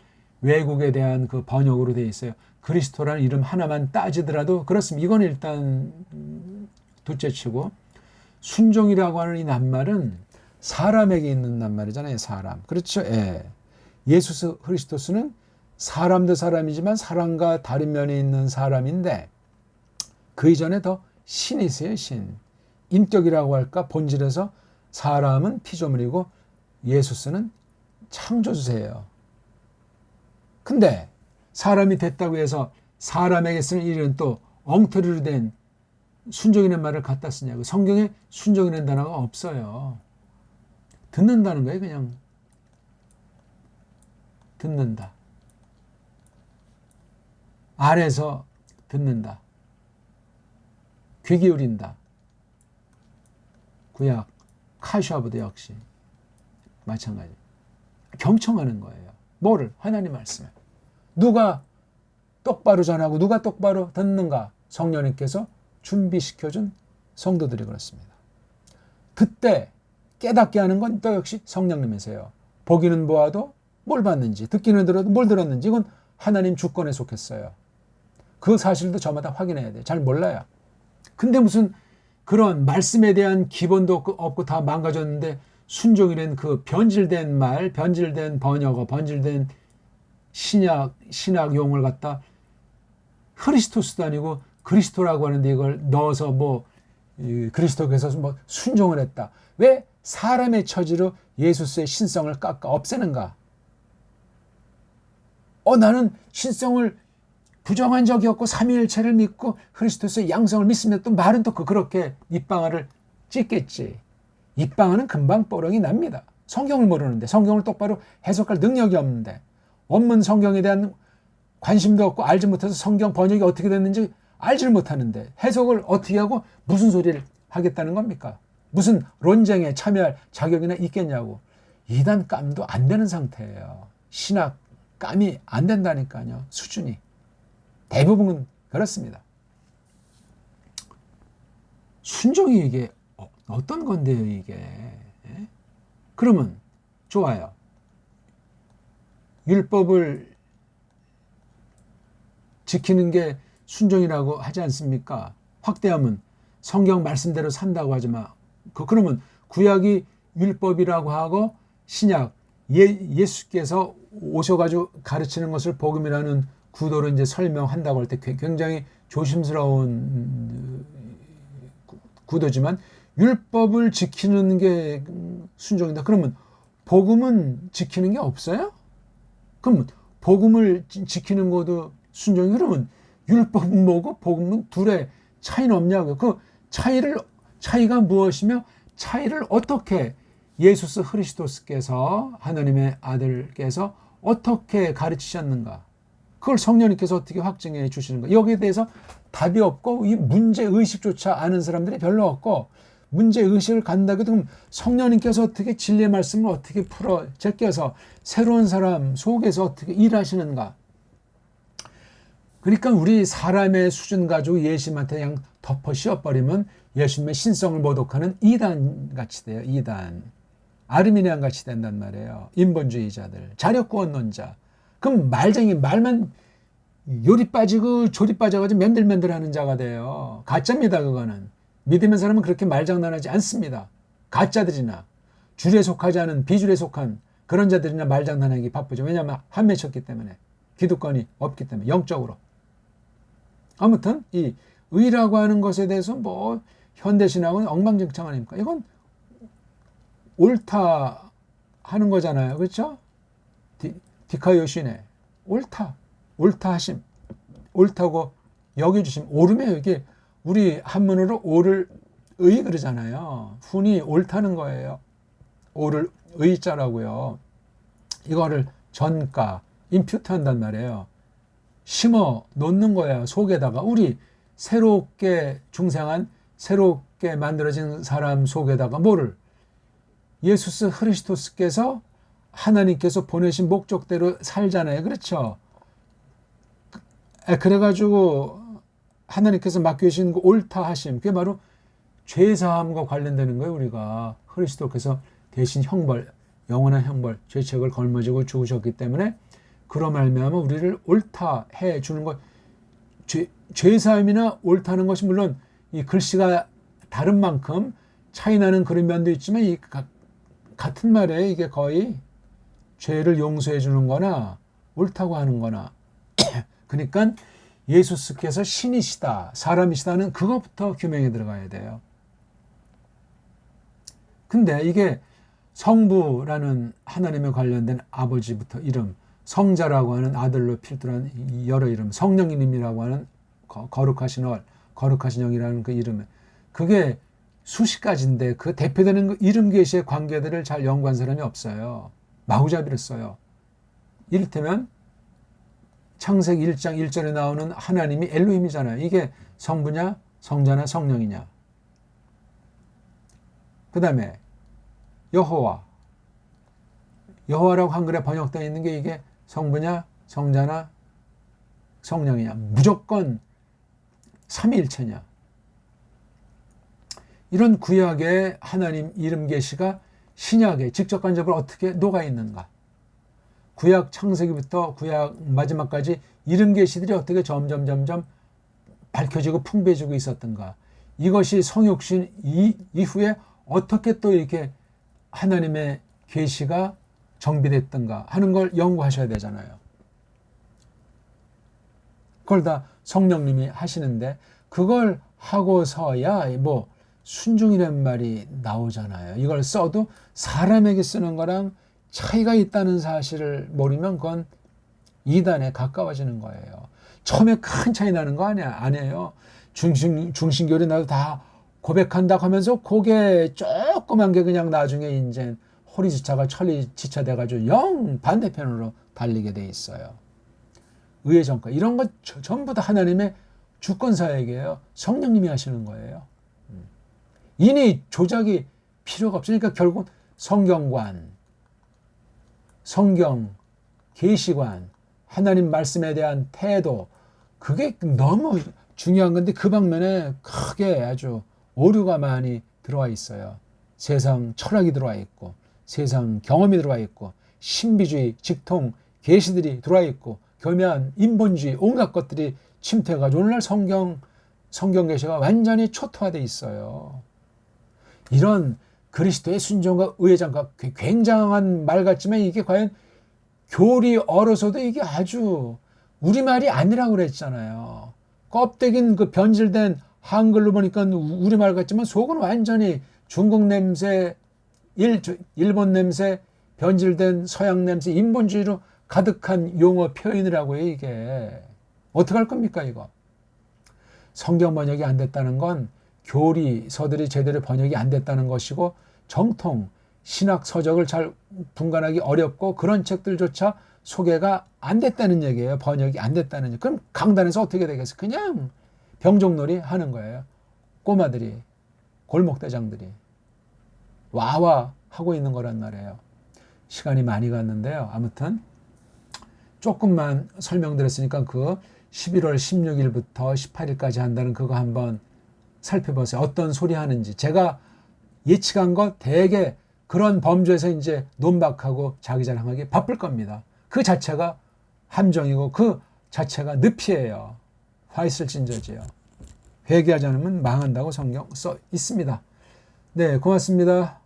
외국에 대한 그 번역으로 되어 있어요. 그리스도라는 이름 하나만 따지더라도 그렇습니다. 이건 일단 둘째치고 순종이라고 하는 이 낱말은 사람에게 있는 낱말이잖아요. 사람. 그렇죠. 예. 예수 그리스도스는 사람도 사람이지만 사람과 다른 면이 있는 사람인데 그 이전에 더 신이세요. 신. 인격이라고 할까 본질에서 사람은 피조물이고 예수스는 창조주세요. 근데 사람이 됐다고 해서 사람에게 쓰는 일은 또 엉터리로 된 순종이라는 말을 갖다 쓰냐고. 성경에 순종이라는 단어가 없어요. 듣는다는 거예요. 그냥 듣는다. 아래서 듣는다. 귀 기울인다. 구약 카슈아브도 역시 마찬가지. 경청하는 거예요. 뭐를? 하나님 말씀을. 누가 똑바로 전하고 누가 똑바로 듣는가? 성령님께서 준비시켜준 성도들이 그렇습니다. 그때 깨닫게 하는 건 또 역시 성령님이세요. 보기는 보아도 뭘 봤는지, 듣기는 들어도 뭘 들었는지 이건 하나님 주권에 속했어요. 그 사실도 저마다 확인해야 돼요. 잘 몰라요. 근데 무슨 그런 말씀에 대한 기본도 없고 다 망가졌는데 순종이란 그 변질된 말, 변질된 번역어, 변질된 신학 용어를 갖다 크리스토스도 아니고 그리스도라고 하는데 이걸 넣어서 뭐 그리스도께서 뭐 순종을 했다. 왜 사람의 처지로 예수스의 신성을 깎아 없애는가? 나는 신성을 부정한 적이 없고 삼위일체를 믿고 그리스도의 양성을 믿으면 또 말은 또 그렇게 입방아를 찢겠지. 입방아는 금방 뽀렁이 납니다. 성경을 모르는데 성경을 똑바로 해석할 능력이 없는데 원문 성경에 대한 관심도 없고 알지 못해서 성경 번역이 어떻게 됐는지 알지를 못하는데 해석을 어떻게 하고 무슨 소리를 하겠다는 겁니까? 무슨 논쟁에 참여할 자격이나 있겠냐고. 이단 깜도 안 되는 상태예요. 신학 깜이 안 된다니까요. 수준이. 대부분은 그렇습니다. 순종이 이게 어떤 건데요, 이게. 예? 그러면 좋아요. 율법을 지키는 게 순종이라고 하지 않습니까? 확대하면 성경 말씀대로 산다고 하지만 그러면 구약이 율법이라고 하고 신약 예수께서 오셔가지고 가르치는 것을 복음이라는 구도로 이제 설명한다고 할 때 굉장히 조심스러운 구도지만 율법을 지키는 게 순종이다. 그러면 복음은 지키는 게 없어요? 그럼 복음을 지키는 것도 순종이 그러면 율법은 뭐고 복음은 둘의 차이는 없냐고요. 그 차이가 무엇이며 차이를 어떻게 예수스 그리스도스께서 하나님의 아들께서 어떻게 가르치셨는가? 그걸 성령님께서 어떻게 확증해 주시는가? 여기에 대해서 답이 없고 이 문제 의식조차 아는 사람들이 별로 없고 문제의식을 갖는다고 해도 성령님께서 어떻게 진리의 말씀을 어떻게 풀어 제껴서 새로운 사람 속에서 어떻게 일하시는가. 그러니까 우리 사람의 수준 가지고 예수님한테 그냥 덮어 씌워버리면 예수님의 신성을 모독하는 이단같이 돼요. 이단. 아르미니안 같이 된단 말이에요. 인본주의자들. 자력구원론자. 그럼 말쟁이 말만 요리 빠지고 조리 빠져가지고 맨들맨들하는 자가 돼요. 가짜입니다. 그거는. 믿으면 사람은 그렇게 말장난하지 않습니다. 가짜들이나 줄에 속하지 않은 비줄에 속한 그런 자들이나 말장난하기 바쁘죠. 왜냐하면 한 맺혔기 때문에. 기득권이 없기 때문에 영적으로. 아무튼 이 의라고 하는 것에 대해서 뭐 현대신학은 엉망진창 아닙니까? 이건 옳다 하는 거잖아요. 그렇죠? 디카요시네. 옳다. 옳다 하심. 옳다고 여겨주심. 옳으면 이게 우리 한문으로 옳을 의 그러잖아요. 훈이 옳다는 거예요. 옳을 의자라고요. 이거를 전가, 임퓨트 한단 말이에요. 심어 놓는 거예요. 속에다가. 우리 새롭게 중생한 새롭게 만들어진 사람 속에다가 뭐를? 예수스 크리스토스께서 하나님께서 보내신 목적대로 살잖아요. 그렇죠? 그래가지고 하나님께서 맡겨주신 그 옳다 하심, 그게 바로 죄사함과 관련되는 거예요. 우리가 그리스도께서 대신 형벌, 영원한 형벌, 죄책을 걸머지고 죽으셨기 때문에 그로 말미암아 우리를 옳다 해 주는 것. 죄사함이나 옳다는 것이 물론 이 글씨가 다른 만큼 차이나는 그런 면도 있지만 이 같은 말이에요. 이게 거의 죄를 용서해 주는 거나 옳다고 하는 거나. 그러니까 예수께서 신이시다, 사람이시다는 그것부터 규명에 들어가야 돼요. 근데 이게 성부라는 하나님에 관련된 아버지부터 이름, 성자라고 하는 아들로 필두한 여러 이름, 성령님이라고 하는 거룩하신 월, 거룩하신 영이라는 그 이름에, 그게 수십 가지인데 그 대표되는 그 이름 계시의 관계들을 잘 연구한 사람이 없어요. 마구잡이를 써요. 이를테면 창세기 1장 1절에 나오는 하나님이 엘로힘이잖아요. 이게 성부냐, 성자나 성령이냐. 그 다음에 여호와라고 한글에 번역되어 있는 게 이게 성부냐, 성자나 성령이냐. 무조건 삼위일체냐. 이런 구약의 하나님 이름 계시가 신약에 직접간접으로 어떻게 녹아 있는가. 구약 창세기부터 구약 마지막까지 이름 계시들이 어떻게 점점 밝혀지고 풍부해지고 있었던가. 이것이 성육신 이후에 어떻게 또 이렇게 하나님의 계시가 정비됐던가 하는 걸 연구하셔야 되잖아요. 그걸 다 성령님이 하시는데 그걸 하고서야 뭐 순종이라는 말이 나오잖아요. 이걸 써도 사람에게 쓰는 거랑 차이가 있다는 사실을 모르면 그건 이단에 가까워지는 거예요. 처음에 큰 차이 나는 거 아니에요. 중신교리 나도 다 고백한다고 하면서 그게 조그만 게 그냥 나중에 이제 호리지차가 천리지차 돼가지고 영 반대편으로 달리게 돼 있어요. 의의 정과 이런 것 전부 다 하나님의 주권사역이에요. 성령님이 하시는 거예요. 이니 조작이 필요가 없으니까 결국 성경관, 성경, 계시관, 하나님 말씀에 대한 태도, 그게 너무 중요한 건데 그 방면에 크게 아주 오류가 많이 들어와 있어요. 세상 철학이 들어와 있고 세상 경험이 들어와 있고 신비주의, 직통, 계시들이 들어와 있고 교묘한 인본주의 온갖 것들이 침투해가지고 오늘날 성경 계시가 완전히 초토화되어 있어요. 이런 그리스도의 순종과 의의 장과 굉장한 말 같지만 이게 과연 교리 얼어서도 이게 아주 우리말이 아니라고 그랬잖아요. 껍데기는 그 변질된 한글로 보니까 우리말 같지만 속은 완전히 중국 냄새, 일본 냄새, 변질된 서양 냄새, 인본주의로 가득한 용어 표현이라고요. 이게 어떡할 겁니까 이거. 성경 번역이 안 됐다는 건 교리서들이 제대로 번역이 안 됐다는 것이고 정통 신학 서적을 잘 분간하기 어렵고 그런 책들조차 소개가 안 됐다는 얘기예요. 번역이 안 됐다는 얘기. 그럼 강단에서 어떻게 되겠어요? 그냥 병종놀이 하는 거예요. 골목대장들이 와와 하고 있는 거란 말이에요. 시간이 많이 갔는데요. 아무튼 조금만 설명드렸으니까 그 11월 16일부터 18일까지 한다는 그거 한번 살펴보세요. 어떤 소리 하는지. 제가 예측한 것 대개 그런 범주에서 이제 논박하고 자기 자랑하기 바쁠 겁니다. 그 자체가 함정이고 그 자체가 늪이에요. 화 있을 진저지요. 회개하지 않으면 망한다고 성경 써 있습니다. 네, 고맙습니다.